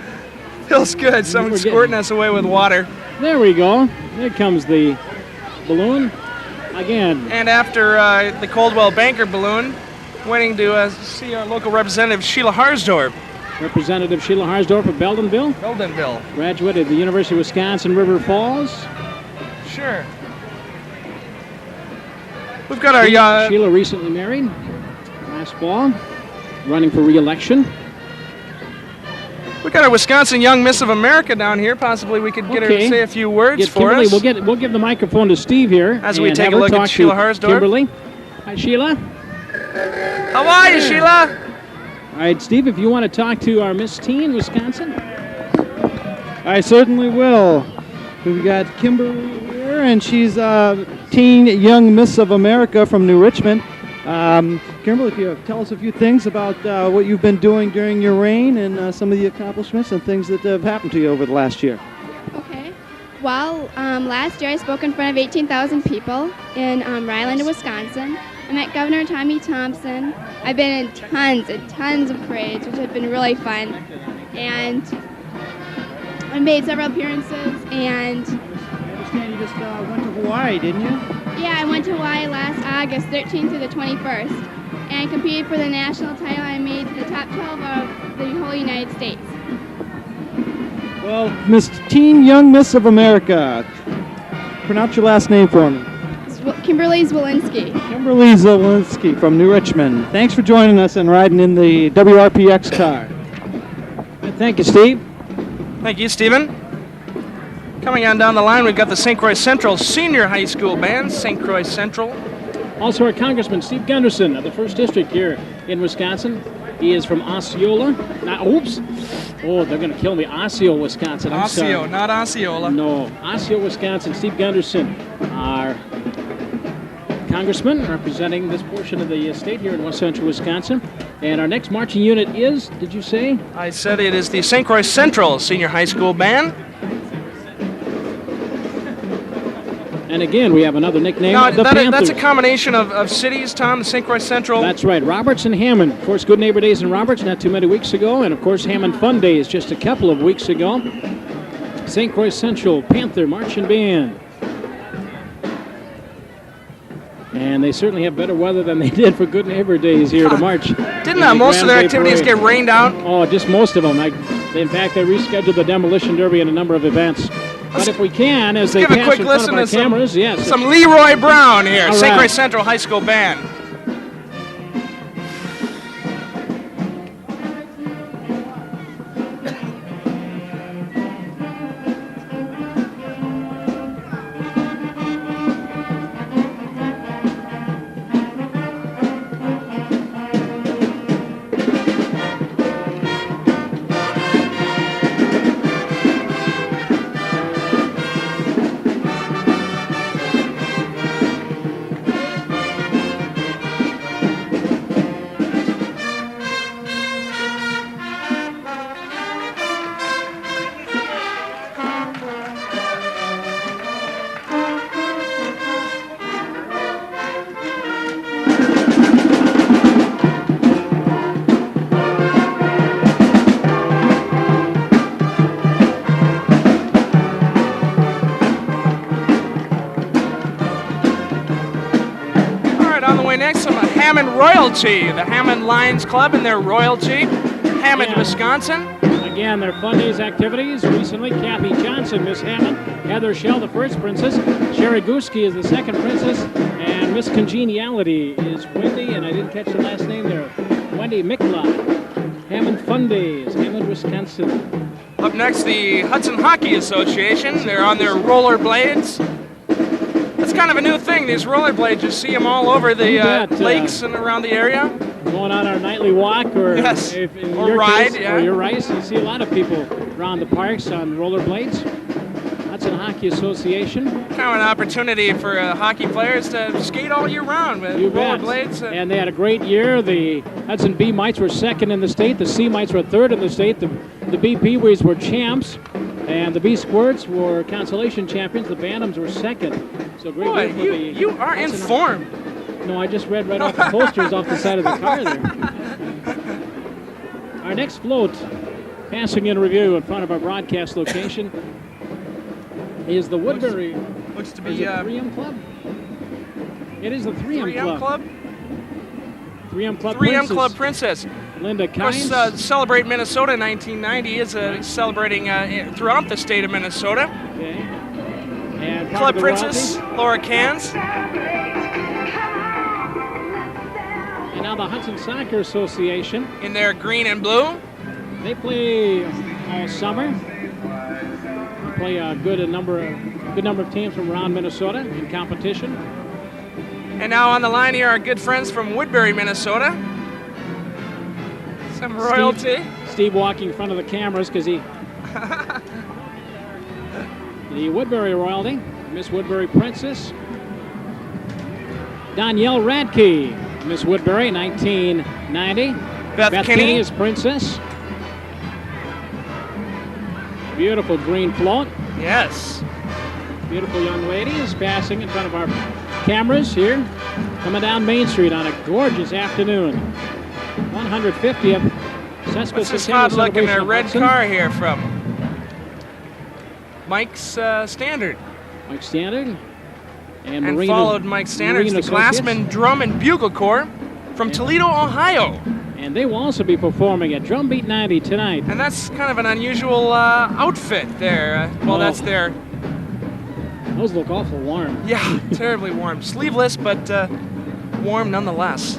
Feels good. Someone's squirting us away with water. There we go. There comes the balloon again. And after the Coldwell Banker balloon, waiting to see our local representative, Sheila Harsdorf. Representative Sheila Harsdorf of Beldenville. Graduate of the University of Wisconsin, River Falls. Sure. We've got our... Sheila recently married last fall, running for re-election. We got our Wisconsin Young Miss of America down here. Possibly we could get her to say a few words for Kimberly, us. We'll give the microphone to Steve here. As we take a look at Sheila Harsdorf. Kimberly. Hi, Sheila. How are you, Sheila? All right, Steve, if you want to talk to our Miss Teen, Wisconsin. I certainly will. We've got Kimberly here, and she's Teen Young Miss of America from New Richmond. Kimberly, if you tell us a few things about what you've been doing during your reign and some of the accomplishments and things that have happened to you over the last year. Okay. Well, last year I spoke in front of 18,000 people in Ryland, Wisconsin. I met Governor Tommy Thompson. I've been in tons and tons of parades, which have been really fun. And I made several appearances, and... I understand you just went to Hawaii, didn't you? Yeah, I went to Hawaii last August 13th through the 21st, and competed for the national title. I made the top 12 of the whole United States. Well, Miss Teen Young Miss of America, pronounce your last name for me. Kimberly Zwolinski. Kimberly Zwolinski from New Richmond. Thanks for joining us and riding in the WRPX car. Thank you, Steve. Thank you, Stephen. Coming on down the line, we've got the St. Croix Central Senior High School Band, St. Croix Central. Also our Congressman, Steve Gunderson of the 1st District here in Wisconsin. He is from Osceola. They're going to kill me. Osseo, Wisconsin. Osseo, not Osceola. No, Osseo, Wisconsin. Steve Gunderson, our Congressman representing this portion of the state here in West Central Wisconsin. And our next marching unit is, did you say? I said it is the St. Croix Central Senior High School Band. And again, we have another nickname, now, the Panthers. That's a combination of cities, Tom, the St. Croix Central. That's right, Roberts and Hammond. Of course, Good Neighbor Days in Roberts not too many weeks ago, and of course, Hammond Fun Days just a couple of weeks ago. St. Croix Central Panther Marching Band. And they certainly have better weather than they did for Good Neighbor Days here to march. Didn't most of their activities get rained out? Oh, just most of them. In fact, they rescheduled the Demolition Derby and a number of events. But if we can, as they pass in front of our cameras, yes. Some Leroy Brown here, St. Croix Central High School Band. Hammond Royalty, the Hammond Lions Club and their Royalty, Hammond, Yeah. Wisconsin. Again, their fun days activities. Recently, Kathy Johnson, Miss Hammond, Heather Shell, the first princess, Sherry Guski is the second princess, and Miss Congeniality is Wendy, and I didn't catch the last name there, Wendy Mikla. Hammond Fun Days, Hammond, Wisconsin. Up next, the Hudson Hockey Association. They're on their rollerblades. That's kind of a new thing, these rollerblades. You see them all over the lakes and around the area. Going on our nightly walk, or Yes, if in or your ride, case, yeah. or your race, you see a lot of people around the parks on rollerblades. Hudson Hockey Association. Kind of an opportunity for hockey players to skate all year round with You bet. rollerblades. And they had a great year. The Hudson B Mites were second in the state. The C Mites were third in the state. The B Peewees were champs. And the B Squirts were consolation champions. The Bantams were second. So great Boy, year for the you are Hudson informed. No, I just read right off the posters off the side of the car there. Our next float, passing in review in front of our broadcast location, is the Woodbury. Looks to Is be it 3M Club? It is the 3M 3M Club. 3M Club 3M Princess. Club Princess. Linda Of course, Kynes. Celebrate Minnesota 1990 is celebrating throughout the state of Minnesota. Okay. And part Club of the Princess, royalty. Laura Cans. And now the Hudson Soccer Association. In their green and blue. They play all summer. They play a good number of teams from around Minnesota in competition. And now on the line here are good friends from Woodbury, Minnesota. Some royalty. Steve walking in front of the cameras because he... The Woodbury royalty, Miss Woodbury Princess. Danielle Radke, Miss Woodbury, 1990. Beth Kinney is Princess. Beautiful green float. Yes. Beautiful young lady is passing in front of our cameras here, coming down Main Street on a gorgeous afternoon. 150th What's Sesquicentennial this odd looking celebration of red Hudson. car here from? Mike's Standard. Mike Standard. And And Marina, followed Mike Standard, Marina the Glassman Drum and Bugle Corps from Toledo, Ohio. And they will also be performing at Drumbeat 90 tonight. And that's kind of an unusual outfit there. Well, Oh. that's their, Those look awful warm. yeah, terribly warm. Sleeveless, but warm nonetheless.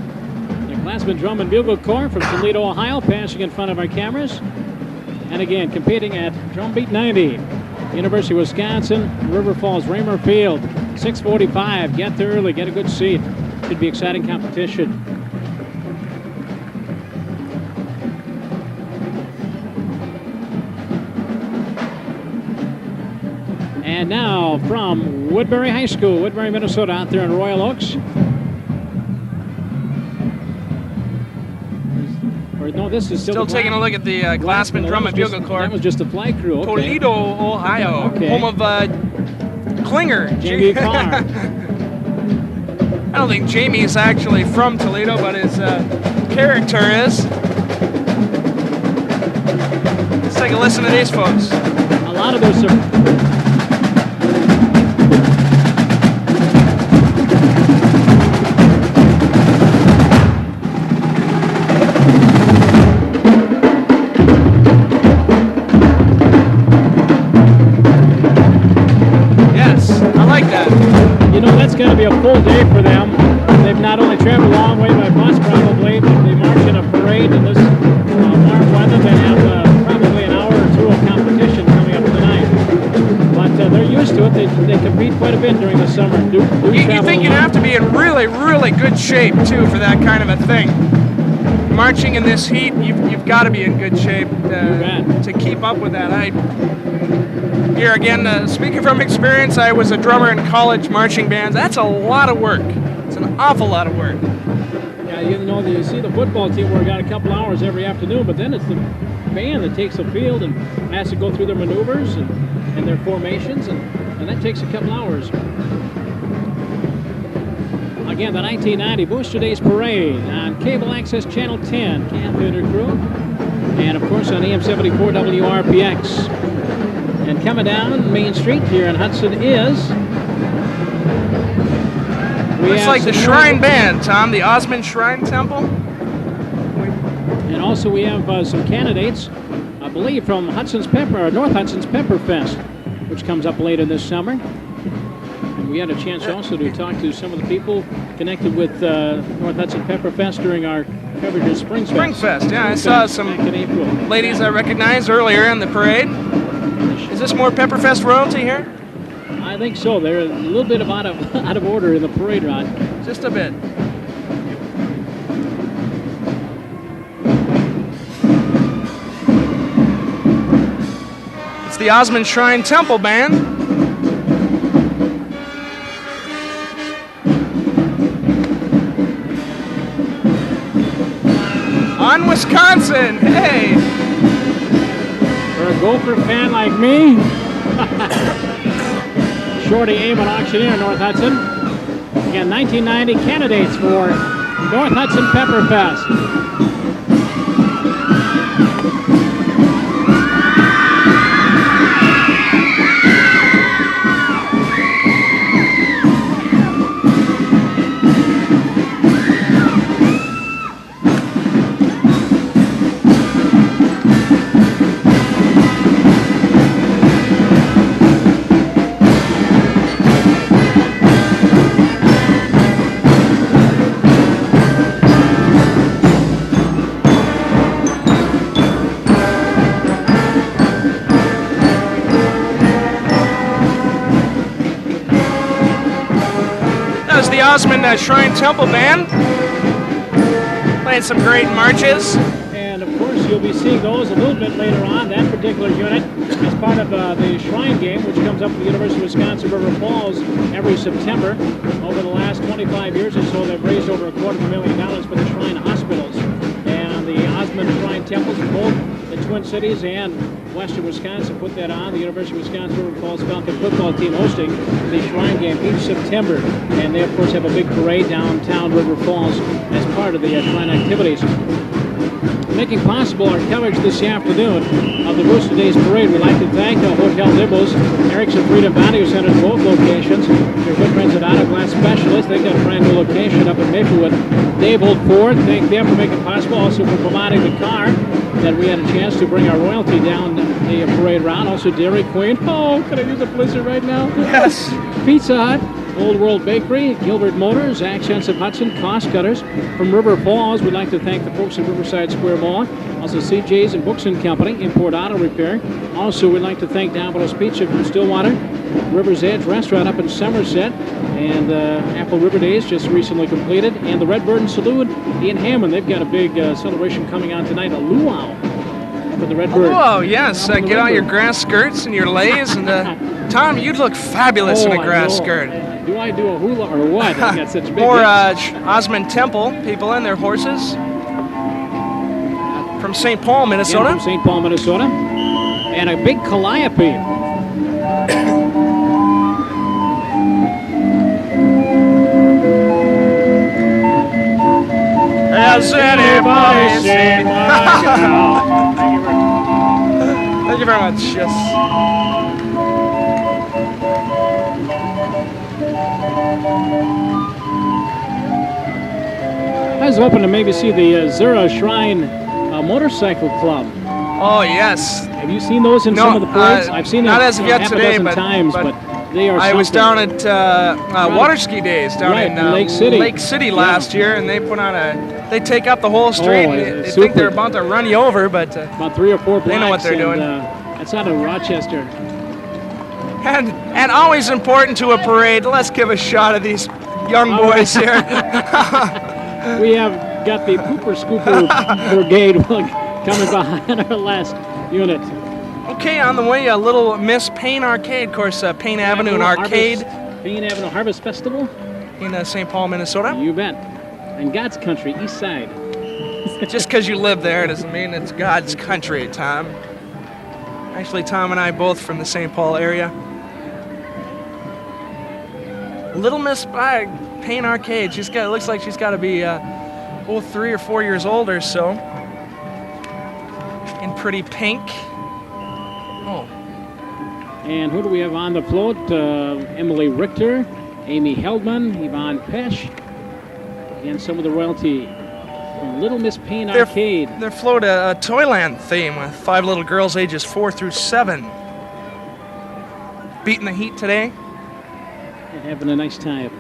The Glassman Drum and Bugle Corps from Toledo, Ohio, passing in front of our cameras. And again, competing at Drumbeat 90. University of Wisconsin, River Falls, Raymer Field, 6:45. Get there early, get a good seat. Should be exciting competition. And now from Woodbury High School, Woodbury, Minnesota, out there in Royal Oaks. Or no, this is Still taking a look at the Glassman Drum and Bugle Corps. That was just a fly crew. Okay. Toledo, Ohio, Okay. home of Klinger. Jamie Carr. I don't think Jamie's actually from Toledo, but his character is. Let's take a listen to these folks. A lot of those are. Yes, I like that. You know, that's going to be a full day for them. They've not only traveled a long way by bus probably, but they march in a parade in this warm weather. They have probably an hour or two of competition coming up tonight. But they're used to it. They compete quite a bit during the summer. Do You travel think a you'd lot. have to be in really, really good shape, too, for that kind of a thing. Marching in this heat, you've got to be in good shape bet. to keep up with that. Here again, speaking from experience, I was a drummer in college marching bands. That's a lot of work. It's an awful lot of work. Yeah, you know, you see the football team where we got a couple hours every afternoon, but then it's the band that takes the field and has to go through their maneuvers and their formations, and that takes a couple hours. Again, the 1990 Booster Days Parade on Cable Access Channel 10, Camp and her crew, and of course on AM 74 WRPX. And coming down Main Street here in Hudson is Looks like the Shrine Band, Tom, the Osmond Shrine Temple. And also we have some candidates, I believe, from North Hudson's Pepper Fest, which comes up later this summer. And we had a chance also to talk to some of the people connected with North Hudson Pepper Fest during our coverage of Spring Fest. Spring Fest, yeah. I saw some ladies I recognized earlier in the parade. Is this more Pepper Fest royalty here? I think so. They're a little bit out of order in the parade route. Just a bit. It's the Osmond Shrine Temple Band. On Wisconsin, hey! For a Gopher fan like me, Shorty Amon auctioneer, North Hudson. Again, 1990 candidates for North Hudson Pepper Fest. Osmond Shrine Temple Band playing some great marches. And of course you'll be seeing those a little bit later on. That particular unit is part of the Shrine Game, which comes up at the University of Wisconsin River Falls every September. Over the last 25 years or so, they've raised over $250,000 for the Shrine Hospitals. And the Osmond Shrine Temples, both the Twin Cities and Western Wisconsin, put that on. The University of Wisconsin River Falls Falcon football team hosting the Shrine Game each September. And they, of course, have a big parade downtown River Falls as part of the Shrine activities. Making possible our coverage this afternoon of the Rooster Days Parade, we'd like to thank Hotel Nibbles, Erickson Freedom Value Center at both locations. Their good friends at Auto Glass Specialists. They've got a brand new location up in Maplewood. Dave Holt Ford, thank them for making it possible. Also for providing the car that we had a chance to bring our royalty down the parade route. Also Dairy Queen. Oh, can I use a blizzard right now? Yes. Pizza Hut, Old World Bakery, Gilbert Motors, Accents of Hudson, Cost Cutters. From River Falls, we'd like to thank the folks at Riverside Square Mall. Also CJ's and Books and Company, Import Auto Repair. Also, we'd like to thank Domino's Pizza from Stillwater, River's Edge Restaurant up in Somerset, and Apple River Days just recently completed, and the Red Bird and Saloon in Hammond. They've got a big celebration coming on tonight, a luau for the Red Bird. Oh, yes. Get out your grass skirts and your leis. And Tom, you'd look fabulous in a grass skirt. Do I do a hula or what? I got such big More Osmond Temple people and their horses. From St. Paul, Minnesota. Yeah, from St. Paul, Minnesota. And a big calliope. Has anybody seen my gal? Thank you very much. Yes. I was hoping to maybe see the Zura Shrine Motorcycle Club. Oh, yes. Have you seen those in some of the parades? I've seen them not as of yet today, but they are. I was down at water ski days down in Lake City. Lake City last year, and they put on they take up the whole street. And they super. think they're about to run you over, but about 3 or 4 blocks. They know what they're doing. That's out of Rochester. And always important to a parade. Let's give a shot of these young boys here. We have got the Pooper Scooper Brigade coming behind our last unit. Okay, on the way, a Little Miss Payne Arcade. Of course, Payne Avenue and Arcade. Payne Avenue Harvest Festival. In St. Paul, Minnesota. You bet. In God's country, east side. Just because you live there doesn't mean it's God's country, Tom. Actually, Tom and I both from the St. Paul area. Little Miss Payne Arcade. Looks like she's got to be 3 or 4 years old or so. In pretty pink. Oh. And who do we have on the float? Emily Richter Amy Heldman, Yvonne Pesch, and some of the royalty from Little Miss Payne Arcade. They float a Toyland theme with 5 little girls ages 4 through 7. Beating the heat today. And having a nice time.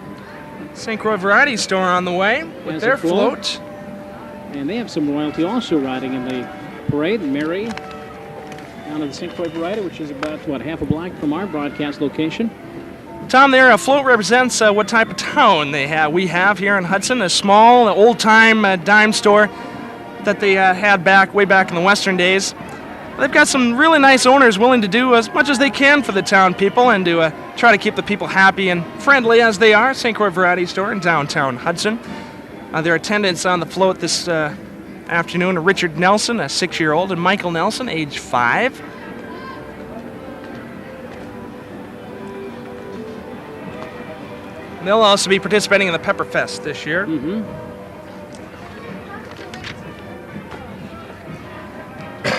St. Croix Variety Store on the way with their float. And they have some royalty also riding in the parade. Mary down to the St. Croix Variety, which is about, half a block from our broadcast location. Tom, their float represents what type of town we have here in Hudson, a small, old-time dime store that they had way back in the Western days. They've got some really nice owners willing to do as much as they can for the town people and to try to keep the people happy and friendly as they are. St. Croix Variety Store in downtown Hudson. Their attendants on the float this afternoon are Richard Nelson, a 6-year-old, and Michael Nelson, age 5. They'll also be participating in the Pepper Fest this year. Mm-hmm.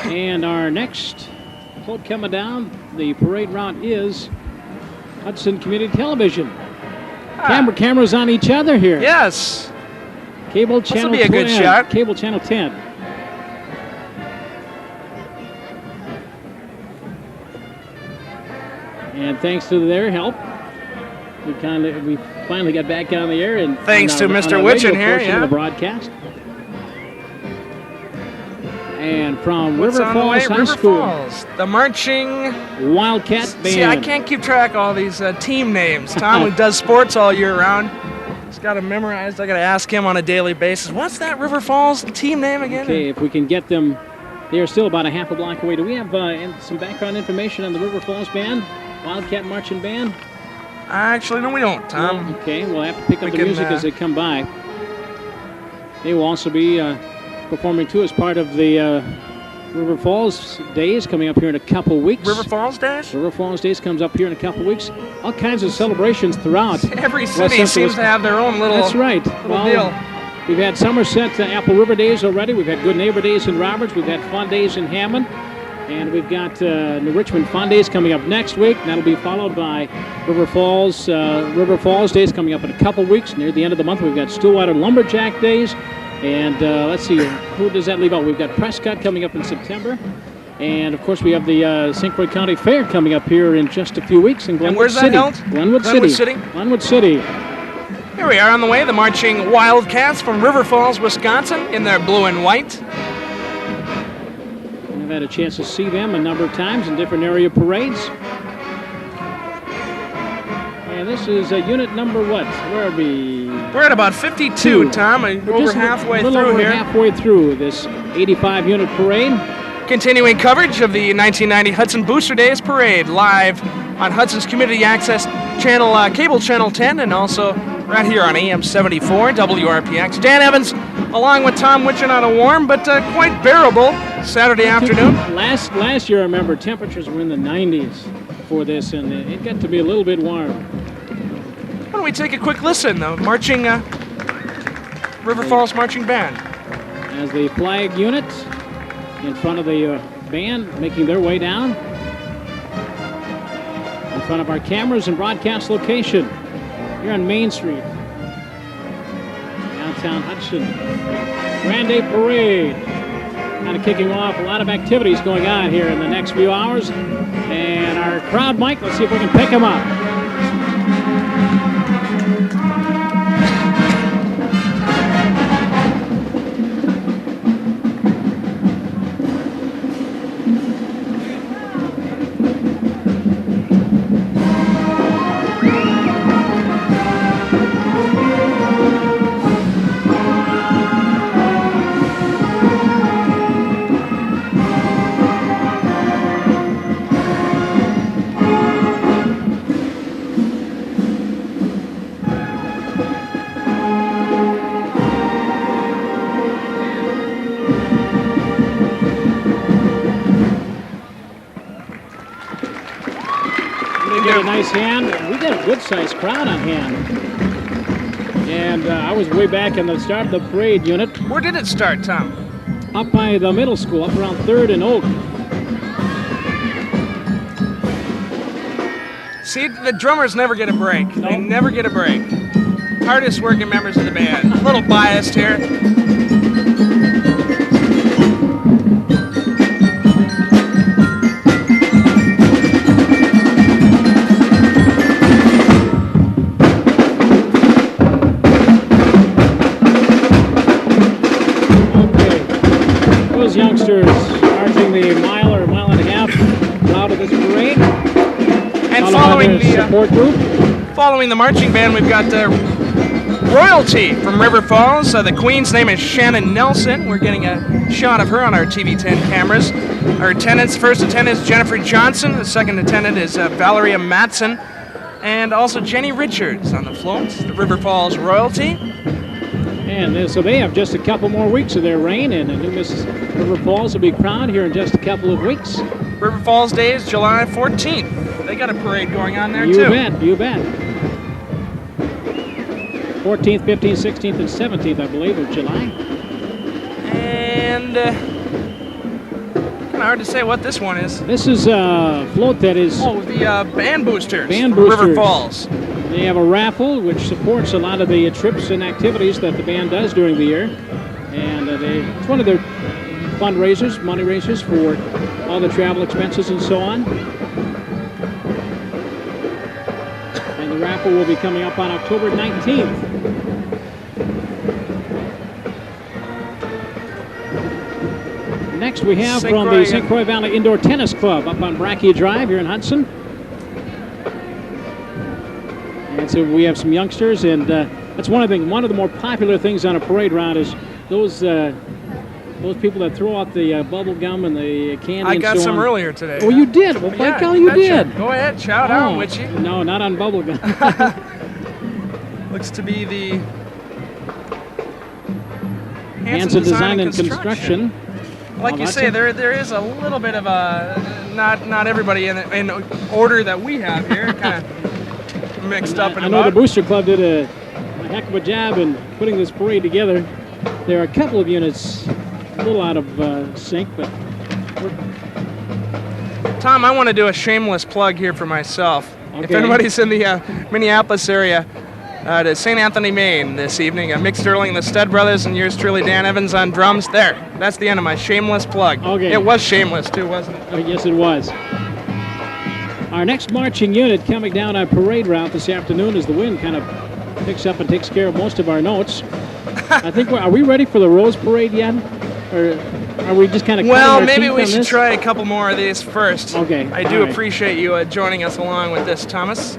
And our next float coming down the parade route is Hudson Community Television. Cameras on each other here. Yes. Cable channel 10. This will be a good shot. Cable channel 10. And thanks to their help, we finally got back on the air. And thanks to Mr. Witchen here, of the broadcast. And from River Falls High School, the marching Wildcat Band. See, I can't keep track of all these team names. Tom, who does sports all year round, he's got them memorized. I got to ask him on a daily basis. What's that River Falls team name again? Okay, if we can get them, they are still about a half a block away. Do we have some background information on the River Falls Band, Wildcat Marching Band? Actually, no, we don't, Tom. No? Okay, we'll have to pick up the music as they come by. They will also be performing too as part of the River Falls Days coming up here in a couple weeks. River Falls Days? River Falls Days comes up here in a couple weeks. All kinds of celebrations throughout. Every city seems to have their own little, that's right. Little deal. We've had Somerset Apple River Days already. We've had Good Neighbor Days in Roberts. We've had Fun Days in Hammond. And we've got New Richmond Fun Days coming up next week. That'll be followed by River Falls Days coming up in a couple weeks. Near the end of the month, we've got Stillwater Lumberjack Days. And let's see, who does that leave out? We've got Prescott coming up in September. And, of course, we have the St. Croix County Fair coming up here in just a few weeks in Glenwood City. And where's that held? Glenwood City. Glenwood City. Here we are on the way, the marching Wildcats from River Falls, Wisconsin, in their blue and white. I've had a chance to see them a number of times in different area parades. And this is unit number what? Where are we? We're at about 52, Tom. We're over halfway through here. Halfway through this 85-unit parade. Continuing coverage of the 1990 Hudson Booster Days Parade live on Hudson's Community Access Channel, Cable Channel 10, and also right here on AM 74 WRPX. Dan Evans, along with Tom Witchen on a warm but quite bearable Saturday afternoon. Last year, I remember temperatures were in the 90s for this, and it got to be a little bit warm. Why don't we take a quick listen, though? Marching River Falls Marching Band. As the flag unit in front of the band making their way down in front of our cameras and broadcast location here on Main Street, downtown Hudson. Grand Day Parade kind of kicking off. A lot of activities going on here in the next few hours. And our crowd mic, let's see if we can pick them up. Hand. We got a good-sized crowd on hand. And I was way back in the start of the parade unit. Where did it start, Tom? Up by the middle school, up around 3rd and Oak. See, the drummers never get a break. They never get a break. Hardest working members of the band. A little biased here. Those youngsters marching the mile or mile and a half route of this parade. And following the support group. Following the marching band, we've got royalty from River Falls. The Queen's name is Shannon Nelson. We're getting a shot of her on our TV10 cameras. Our attendants, first attendant is Jennifer Johnson. The second attendant is Valeria Matson. And also Jenny Richards on the floats, the River Falls royalty. And so they have just a couple more weeks of their reign, and the new Mrs. River Falls will be crowned here in just a couple of weeks. River Falls Day is July 14th. They got a parade going on there, too. You bet. 14th, 15th, 16th, and 17th, I believe, of July. And kind of hard to say what this one is. This is a float that is... Oh, the band boosters. Band from boosters. River Falls. They have a raffle which supports a lot of the trips and activities that the band does during the year. And it's one of their fundraisers, money raisers for all the travel expenses and so on. And the raffle will be coming up on October 19th. Next we have from the St. Croix Valley Indoor Tennis Club up on Brackey Drive here in Hudson. And so we have some youngsters, and that's one of the more popular things on a parade route is those people that throw out the bubble gum and the candy. I and got so some on. earlier today. Oh, you did? Well, by golly, you did. Go ahead, shout out, Witchy. No, not on bubble gum. Looks to be the Hanson Design and Construction. Like you say, there is a little bit of a not everybody in order that we have here, kind of mixed up. I know the Booster Club did a heck of a job in putting this parade together. There are a couple of units a little out of sync, but Tom, I want to do a shameless plug here for myself. Okay. If anybody's in the Minneapolis area, to St. Anthony, Maine this evening, Mick Sterling, the Stead Brothers, and yours truly, Dan Evans on drums. There, that's the end of my shameless plug. Okay. It was shameless too, wasn't it? Oh, yes, it was. Our next marching unit coming down our parade route this afternoon as the wind kind of picks up and takes care of most of our notes. I think are we ready for the Rose Parade yet? Or are we just kind of well, maybe we should try a couple more of these first. Okay. I do appreciate you joining us along with this, Thomas.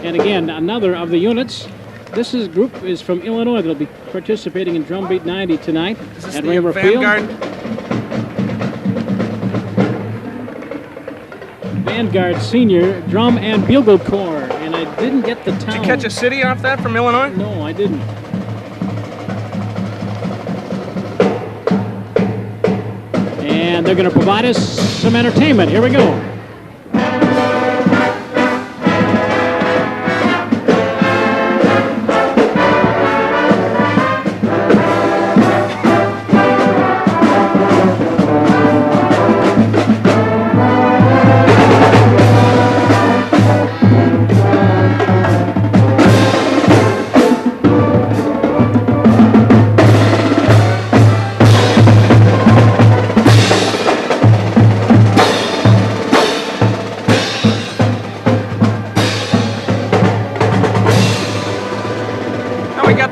And again, another of the units. This group is from Illinois that'll be participating in Drum Beat 90 tonight at River Field. Vanguard Senior Drum and Bugle Corps, and I didn't get the town. Did you catch a city off that from Illinois? No, I didn't. And they're going to provide us some entertainment. Here we go.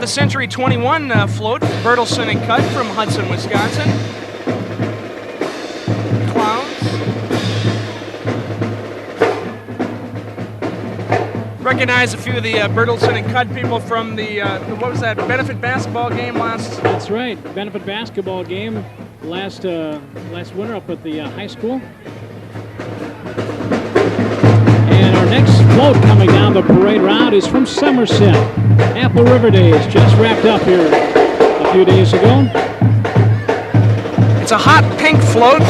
Century 21 float, Bertelsen and Cut from Hudson, Wisconsin. Clowns. Recognize a few of the Bertelsen and Cut people from the what was that, benefit basketball game last? That's right, benefit basketball game last winter up at the high school. And our next float coming down the parade route is from Somerset. Apple River Days just wrapped up here a few days ago. It's a hot pink float.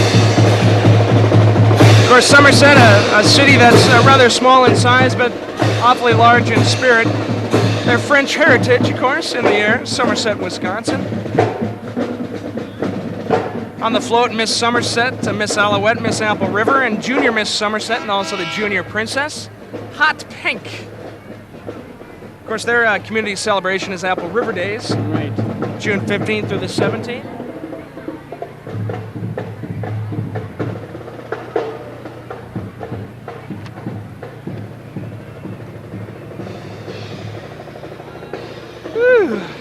Of course, Somerset, a city that's rather small in size, but awfully large in spirit. Their French heritage, of course, in the air, Somerset, Wisconsin. On the float, Miss Somerset, Miss Alouette, Miss Apple River, and Junior Miss Somerset, and also the Junior Princess, Hot Pink. Of course, their community celebration is Apple River Days, Right. June 15th through the 17th.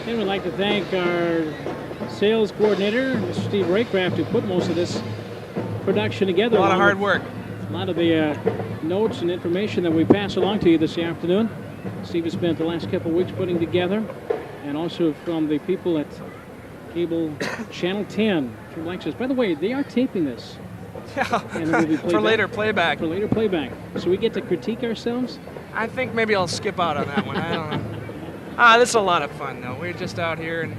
And we'd like to thank our sales coordinator, Mr. Steve Raycraft, who put most of this production together. A lot of hard work. A lot of the notes and information that we pass along to you this afternoon. Steve has spent the last couple of weeks putting together, and also from the people at Cable Channel 10 from Lexus. By the way, they are taping this. Yeah, And it will be played for back. later playback. For later playback. So we get to critique ourselves? I think maybe I'll skip out on that one. I don't know. This is a lot of fun, though. We're just out here and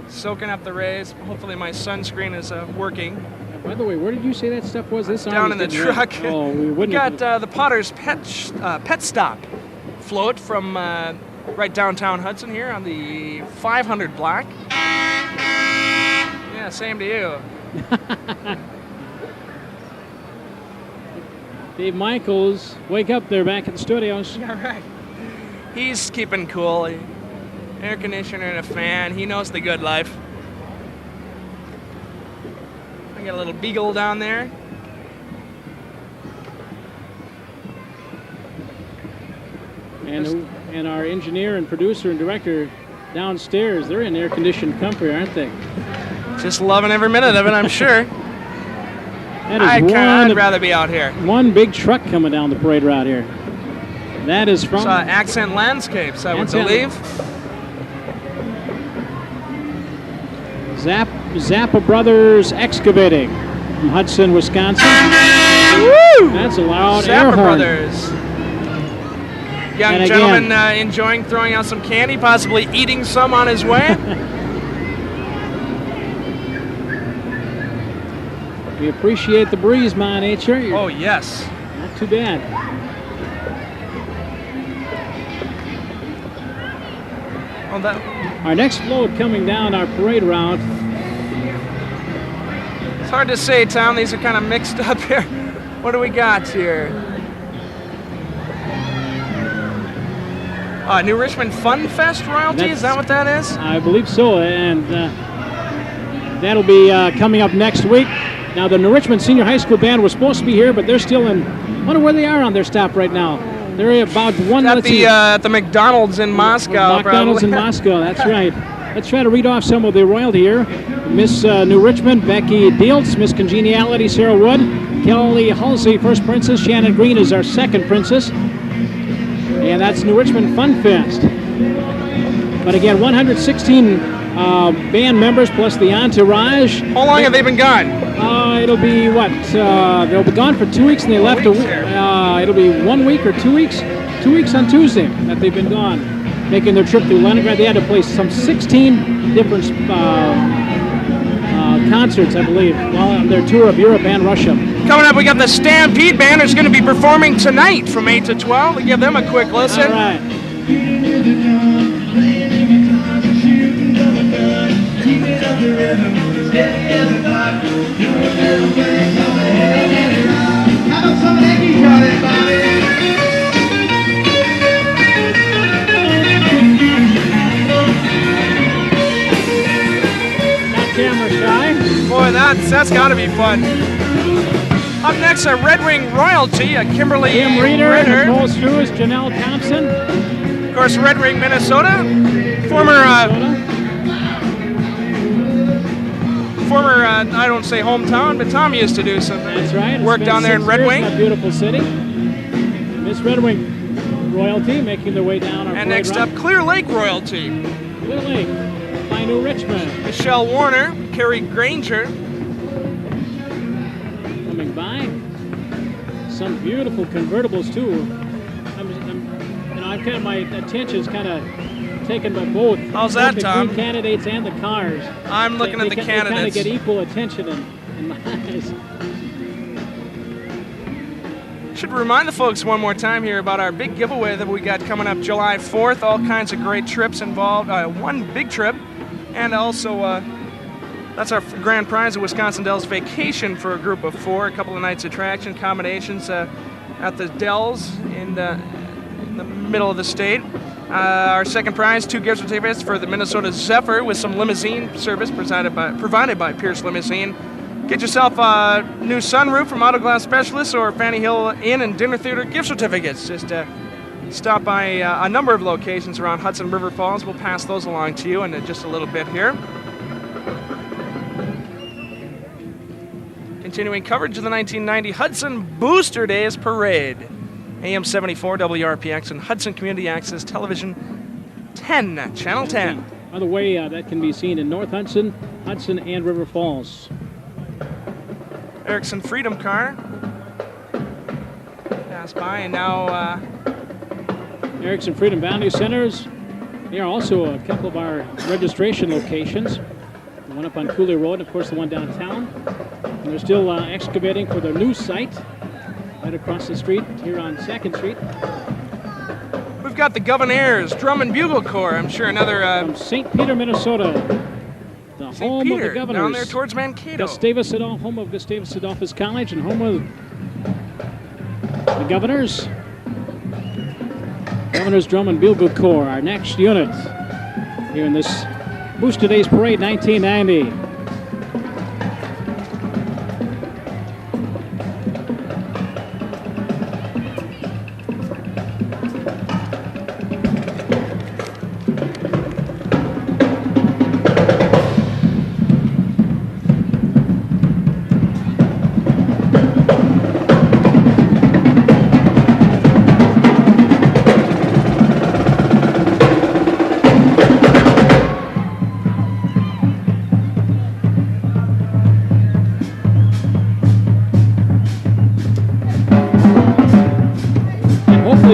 soaking up the rays. Hopefully my sunscreen is working. By the way, where did you say that stuff was? This Down in the truck. Oh, we We wouldn't got have. the Potter's Pet Stop float from right downtown Hudson here on the 500 block. Yeah, same to you. Dave Michaels, wake up there back at the studios. Yeah, right. He's keeping cool. Air conditioner and a fan. He knows the good life. I got a little Bugle down there. And our engineer and producer and director downstairs, they're in air-conditioned comfort, aren't they? Just loving every minute of it, I'm sure. That is I'd rather be out here. one big truck coming down the parade route here. That is from It's Accent Landscapes, I would believe. Zappa Brothers Excavating from Hudson, Wisconsin. Woo! That's a loud air Zappa horn. Brothers. Young And gentleman enjoying throwing out some candy, possibly eating some on his way. We appreciate the breeze, my nature. Oh, yes. Not too bad. Well, that, Our next float coming down our parade route. it's hard to say, Tom. These are kind of mixed up here. What do we got here? New Richmond Fun Fest royalty, is that what that is? I believe so, and that'll be coming up next week. Now, the New Richmond Senior High School Band was supposed to be here, but they're still in. I wonder where they are on their stop right now. They're about one. At the McDonald's in Moscow, McDonald's in Moscow, that's right. Let's try to read off some of the royalty here. Miss New Richmond, Becky Dieltz. Miss Congeniality, Sarah Wood. Kelly Halsey, first princess. Shannon Green is our second princess. And that's New Richmond Fun Fest. But again, 116 band members plus the entourage. How long have they been gone? It'll be what? They'll be gone for 2 weeks, and they left a week. It'll be 1 week or 2 weeks. 2 weeks on Tuesday that they've been gone, making their trip through Leningrad. They had to play some 16 different concerts, I believe, while on their tour of Europe and Russia. Coming up, we got the Stampede Banners going to be performing tonight from 8 to 12. We'll give them a quick listen. All right. Not camera shy. Boy, that's got to be fun. Up next, a Red Wing royalty, Kimberly Kim Reeder, Ritter. Nicole Struis, Janelle Thompson. Of course, Red Wing, Minnesota. Former, I don't say hometown, but Tom used to do some That's right. work It's been down there in 6 Red years Wing. in that beautiful city. Miss Red Wing royalty making their way down our And parade next route. up, Clear Lake royalty. Clear Lake by New Richmond Michelle Warner, Carrie Granger. coming by. Some beautiful convertibles too. I've kind of my attention's kind of taken by both. How's both that, the Tom? Queen candidates and the cars. I'm looking at the They kind of candidates. get equal attention in my eyes. Should remind the folks one more time here about our big giveaway that we got coming up July 4th. All kinds of great trips involved. One big trip, and also That's our grand prize of Wisconsin Dells Vacation for a group of 4. A couple of nights attraction combinations at the Dells in the middle of the state. Our second prize, 2 gift certificates for the Minnesota Zephyr with some limousine service provided by Pierce Limousine. Get yourself a new sunroof from Auto Glass Specialists or Fanny Hill Inn and Dinner Theater gift certificates. Just stop by a number of locations around Hudson River Falls. We'll pass those along to you in just a little bit here. Continuing coverage of the 1990 Hudson Booster Days Parade. AM 74 WRPX and Hudson Community Access Television 10, Channel 10. By the way, that can be seen in North Hudson, Hudson, and River Falls. Erickson Freedom Car passed by, and now Erickson Freedom Value Centers. They are also a couple of our registration locations. The one up on Cooley Road, and of course the one downtown. And they're still excavating for their new site right across the street here on 2nd Street. We've got the Governor's Drum and Bugle Corps. I'm sure another from St. Peter, Minnesota. The home of the Governors. Down there towards Mankato. Home of Gustavus Adolphus College and home of the Governors. Governor's Drum and Bugle Corps, our next unit here in this Booster Days Parade 1990.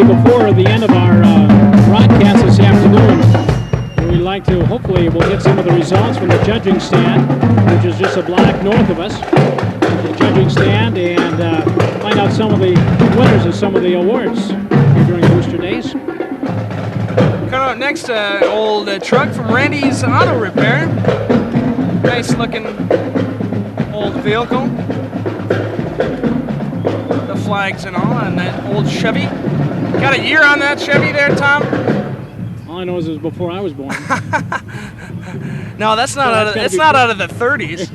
Before the end of our broadcast this afternoon, we'd like to, hopefully, we'll get some of the results from the judging stand, which is just a block north of us, the judging stand, and find out some of the winners of some of the awards here during Booster Days. Coming up next, old truck from Randy's Auto Repair. Nice looking old vehicle. The flags and all on that old Chevy. Got a year on that Chevy there, Tom? All I know is it was before I was born. No, that's not out of, it's not out of the 30s.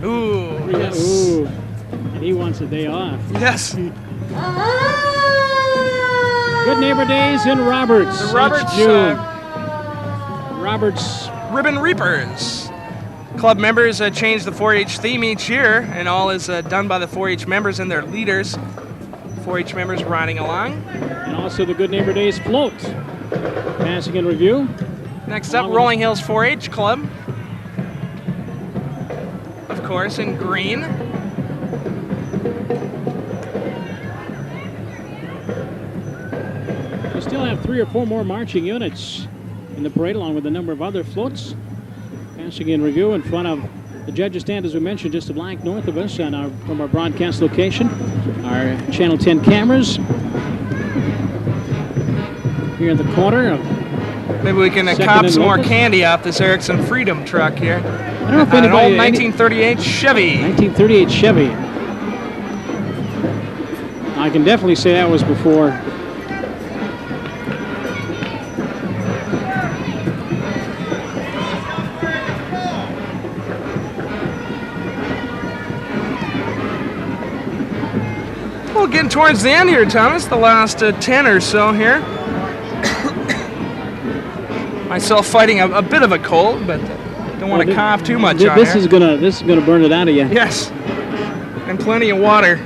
Ooh. Yes. Ooh. And he wants a day off. Yes. Good Neighbor Days in Roberts. The Roberts, June. Roberts Ribbon Reapers. Club members change the 4-H theme each year, and all is done by the 4-H members and their leaders. 4-H members riding along. And also the Good Neighbor Days float. Passing in review. Next up, Rolling Hills 4-H Club. Of course, in green. We still have 3 or 4 more marching units in the parade, along with a number of other floats. Passing in review in front of the judges' stand, as we mentioned, just a block north of us from our broadcast location. Our Channel 10 cameras here in the corner of maybe we can cop some more candy off this Erickson Freedom truck here. I don't know if anybody, an old 1938 Chevy. 1938 Chevy. I can definitely say that was before. Well, getting towards the end here, Thomas. The last 10 or so here. Myself fighting a bit of a cold, but don't want to cough too much on this is gonna burn it out of you. Yes, and plenty of water.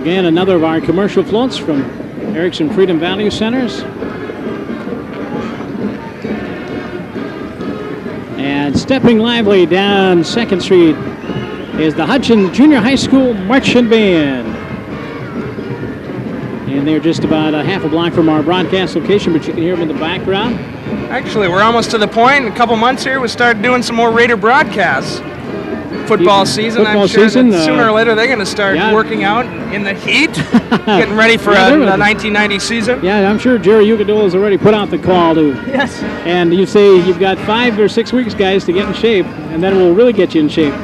Again, another of our commercial floats from Erickson Freedom Value Centers. And stepping lively down 2nd Street is the Hudson Junior High School Marching Band. And they're just about a half a block from our broadcast location, but you can hear them in the background. Actually, we're almost to the point. In a couple months here, we start doing some more Raider broadcasts. football season. Football I'm sure season, that sooner or later they're going to start yeah. working out in the heat, getting ready for Yeah, the they're- 1990 season. Yeah, I'm sure Jerry Ugadola's already put out the call to. Yes. And you say you've got 5 or 6 weeks, guys, to get in shape, and then we'll really get you in shape.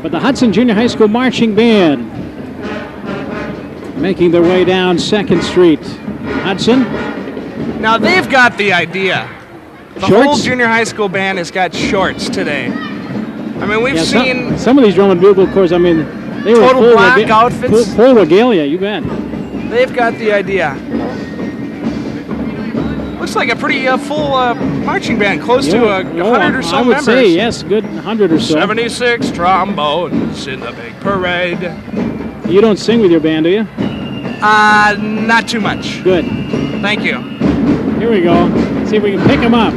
But the Hudson Junior High School Marching Band making their way down 2nd Street. Hudson, Now they've got the idea. The Shorts? whole junior high school band has got shorts today. I mean, we've yeah, seen some of these drum and bugle corps, I mean, they were Total full black outfits. Full regalia, you bet. they've got the idea. Looks like a pretty full marching band, close to 100 or so I would members. say, yes, good 100 or so. 76 trombones in the big parade. You don't sing with your band, do you? Not too much. Good. Thank you. Here we go. See if we can pick them up.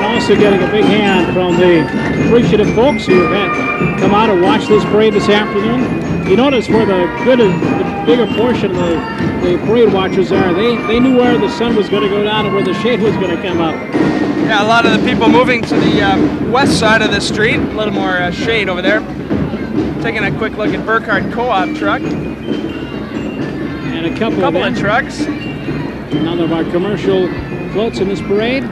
Also getting a big hand from the appreciative folks who have come out and watched this parade this afternoon. You notice where the bigger portion of the parade watchers are. They knew where the sun was going to go down and where the shade was going to come up. Yeah, a lot of the people moving to the west side of the street. A little more shade over there. Taking a quick look at Burkhardt Co-op truck. And a couple of trucks. None of our commercial floats in this parade.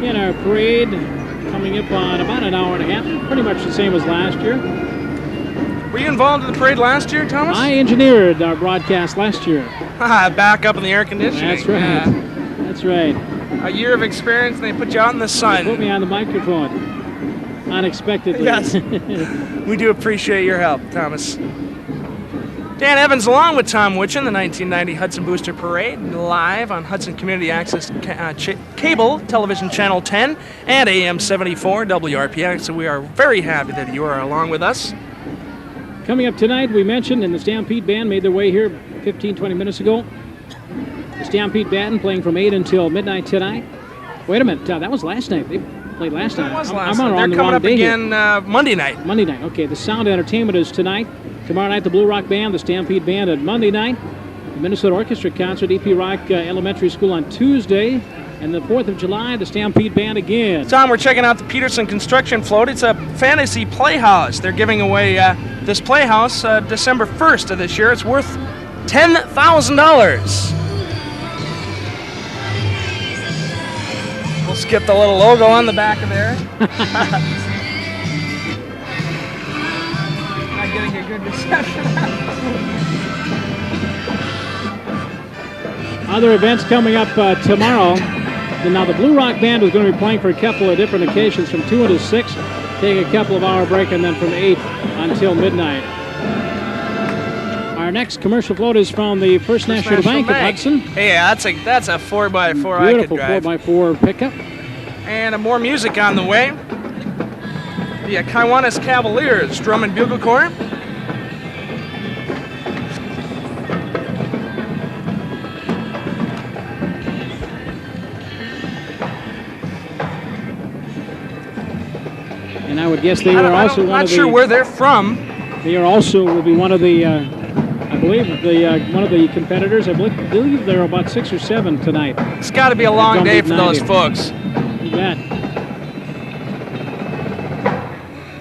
In our parade, coming up on about an hour and a half, pretty much the same as last year. Were you involved in the parade last year, Thomas? I engineered our broadcast last year. Back up in the air conditioning. That's right. Yeah. That's right. A year of experience, and they put you out in the sun. They put me on the microphone. Unexpectedly. Yes. We do appreciate your help, Thomas. Dan Evans along with Tom Witchin, the 1990 Hudson Booster Parade, live on Hudson Community Access Cable Television Channel 10 and AM 74 WRPX. So we are very happy that you are along with us. Coming up tonight, we mentioned, and the Stampede Band made their way here 15, 20 minutes ago. The Stampede Band playing from 8 until midnight tonight. Wait a minute, that was last night. They played last night. That was I'm last night. on They're the coming wrong up day again here. Monday night. Monday night, okay. The Sound Entertainment is tonight. Tomorrow night, the Blue Rock Band, the Stampede Band at Monday night. The Minnesota Orchestra Concert, EP Rock Elementary School on Tuesday. And the 4th of July, the Stampede Band again. Tom, we're checking out the Peterson Construction Float. It's a fantasy playhouse. They're giving away this playhouse December 1st of this year. It's worth $10,000. We'll skip the little logo on the back of there. Not getting a good reception. Other events coming up tomorrow. Now, the Blue Rock Band is going to be playing for a couple of different occasions from 2 until 6. Take a couple of hour break, and then from 8 until midnight. Our next commercial float is from the First National Bank of Hudson. Hey, that's a 4x4 Beautiful I could drive. 4x4 pickup. And more music on the way. The Kiwanis Cavaliers Drum and Bugle Corps. And I would guess they were also one I'm not of the. sure where they're from. They are also will be one of the. I believe one of the competitors. I believe there are about 6 or 7 tonight. It's got to be a long day for those folks. You bet.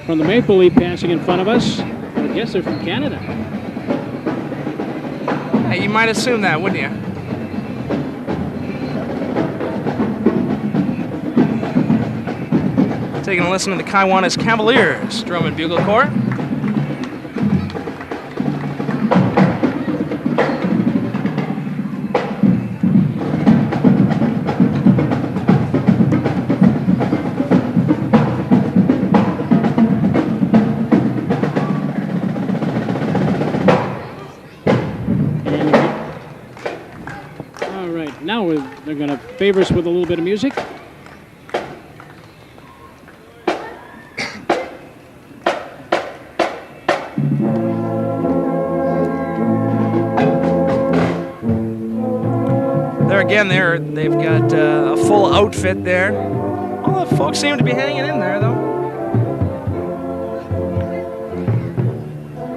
From the Maple Leaf passing in front of us. I would guess they're from Canada. Hey, you might assume that, wouldn't you? Taking a listen to the Kiwanis Cavaliers Drum and Bugle Corps. they're going to favor us with a little bit of music. There again, they've got a full outfit there. All the folks seem to be hanging in there, though.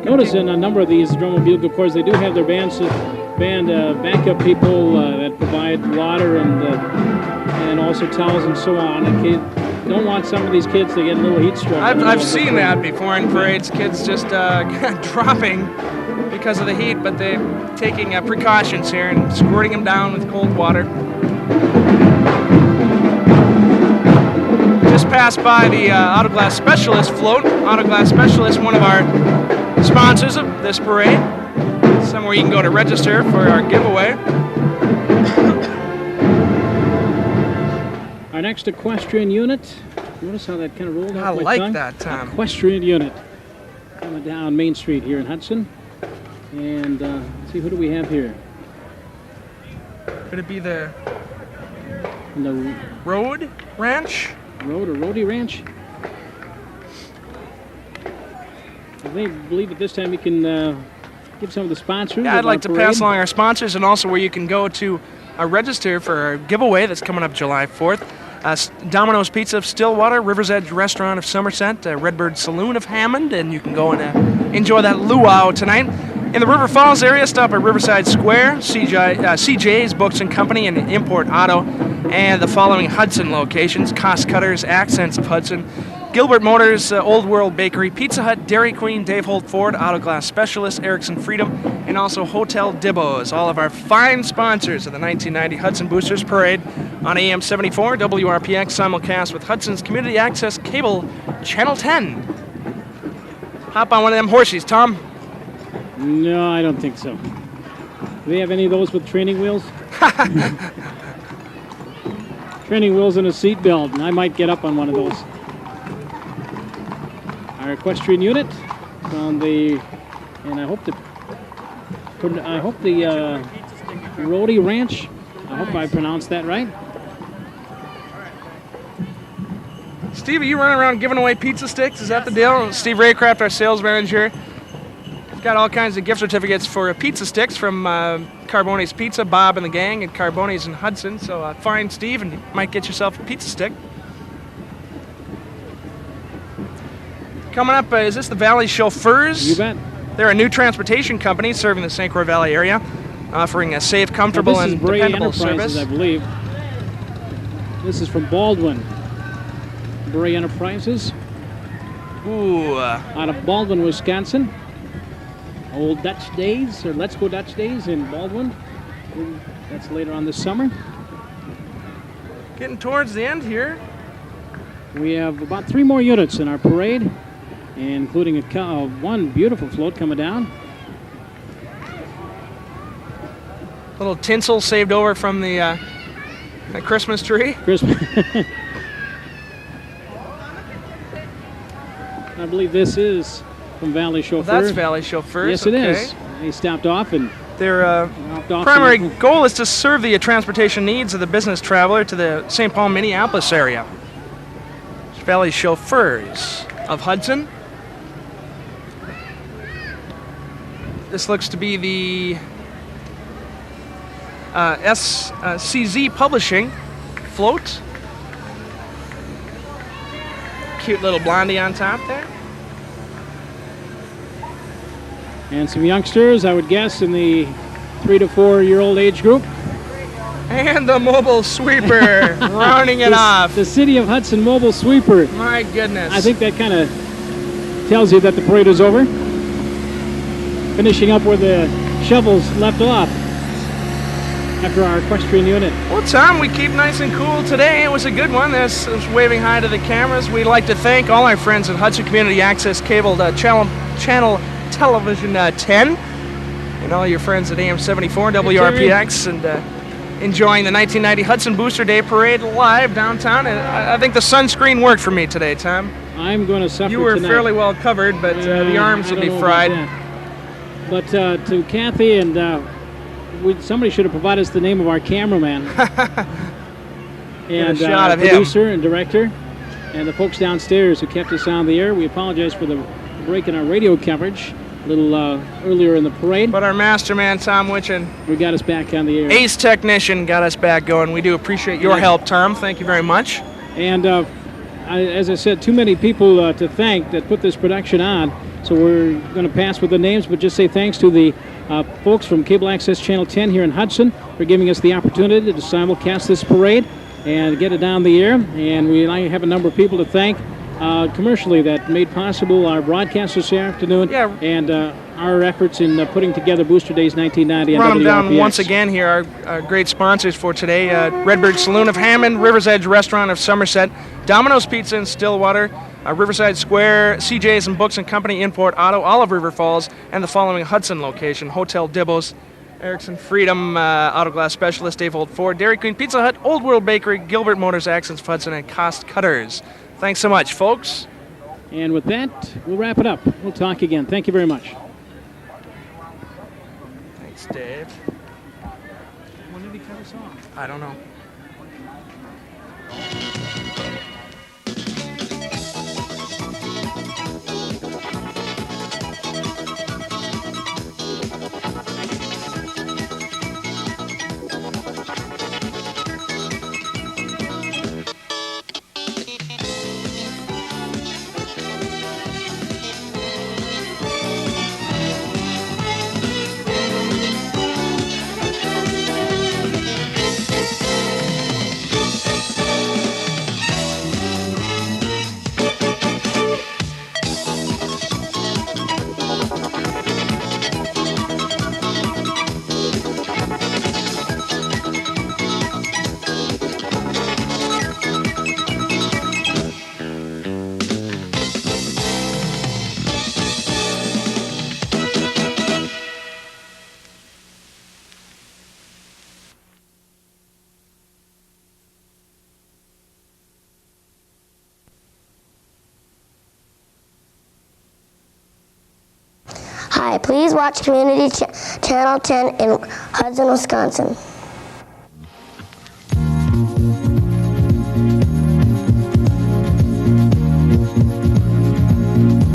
Notice in a number of these drum and bugle corps, they do have their band backup people that provide water and also towels and so on. And kids don't want some of these kids to get a little heat stroke. I've seen that before in parades, kids just dropping because of the heat, but they're taking precautions here and squirting them down with cold water. Just passed by the Autoglass Specialist float. Autoglass Specialist, one of our sponsors of this parade. Somewhere you can go to register for our giveaway. Our next equestrian unit. Notice how that kind of rolled I off my like tongue? that, Tom. Equestrian unit coming down Main Street here in Hudson. And let's see, who do we have here? Could it be the The Road Ranch? Road or Roadie Ranch? I believe at this time we can give some of the sponsors. Yeah, I'd like to pass along our sponsors and also where you can go to register for our giveaway that's coming up July 4th. Domino's Pizza of Stillwater, River's Edge Restaurant of Somerset, Redbird Saloon of Hammond, and you can go and enjoy that luau tonight. In the River Falls area, stop at Riverside Square, CJ's Books and Company, and Import Auto, and the following Hudson locations: Cost Cutters, Accents of Hudson, Gilbert Motors, Old World Bakery, Pizza Hut, Dairy Queen, Dave Holt Ford, Autoglass Specialist, Erickson Freedom, and also Hotel Dibbo's. All of our fine sponsors of the 1990 Hudson Boosters Parade on AM 74, WRPX, simulcast with Hudson's Community Access Cable, Channel 10. Hop on one of them horses, Tom. No, I don't think so. Do they have any of those with training wheels? Training wheels and a seat belt, and I might get up on one of those. Our equestrian unit on the, and I hope the Roadie Ranch. I hope I pronounced that right. Steve, are you running around giving away pizza sticks? Is that the deal? Steve Raycraft, our sales manager. Got all kinds of gift certificates for pizza sticks from Carboni's Pizza, Bob and the gang at Carboni's in Hudson. So find Steve and you might get yourself a pizza stick. Coming up, is this the Valley Chauffeurs? You bet. They're a new transportation company serving the St. Croix Valley area, offering a safe, comfortable, and dependable service. I believe. This is from Baldwin. Bray Enterprises. Ooh. Out of Baldwin, Wisconsin. Old Dutch Days, or Let's Go Dutch Days in Baldwin. That's later on this summer. Getting towards the end here. We have about 3 more units in our parade, including one beautiful float coming down. Little tinsel saved over from the Christmas tree. Christmas. I believe this is from Valley Chauffeur. Well, that's Valley Chauffeurs. Yes, it is. They stopped off and their primary goal is to serve the transportation needs of the business traveler to the St. Paul, Minneapolis area. It's Valley Chauffeurs of Hudson. This looks to be the SCZ Publishing float. Cute little blondie on top there. And some youngsters, I would guess, in the 3 to 4 year old age group. And the mobile sweeper, rounding it off. The City of Hudson mobile sweeper. My goodness. I think that kind of tells you that the parade is over. Finishing up where the shovels left off after our equestrian unit. Well, Tom, we keep nice and cool today. It was a good one. This is waving hi to the cameras. We'd like to thank all our friends at Hudson Community Access Cable Channel Television 10 and all your friends at AM 74 WRPX and enjoying the 1990 Hudson Booster Day Parade live downtown. And I think the sunscreen worked for me today, Tom. I'm going to suffer You were tonight. fairly well covered, but the arms will be fried. But to Kathy and somebody should have provided us the name of our cameraman. And shot of him. Producer and director, and the folks downstairs who kept us on the air. We apologize for the break in our radio coverage a little earlier in the parade. But our master man, Tom Witchin, We got us back on the air. ace technician, got us back going. We do appreciate your help, Tom. Thank you very much. And as I said, too many people to thank that put this production on. So we're going to pass with the names, but just say thanks to the folks from Cable Access Channel 10 here in Hudson for giving us the opportunity to simulcast this parade and get it down the air. And we have a number of people to thank commercially that made possible our broadcast this afternoon and our efforts in putting together Booster Days 1990 Run on them down WRPX. once again here. Our great sponsors for today: Redbird Saloon of Hammond, River's Edge Restaurant of Somerset, Domino's Pizza in Stillwater, Riverside Square, CJ's and Books and Company, Import Auto, Olive River Falls, and the following Hudson location: Hotel Dibbles, Erickson Freedom, Auto Glass Specialist, Dave Holt Ford, Dairy Queen, Pizza Hut, Old World Bakery, Gilbert Motors, Accents of Hudson, and Cost Cutters. Thanks so much, folks. And with that, we'll wrap it up. We'll talk again. Thank you very much. Thanks, Dave. When did he cut us off? I don't know. Hi, please watch Community Channel 10 in Hudson, Wisconsin.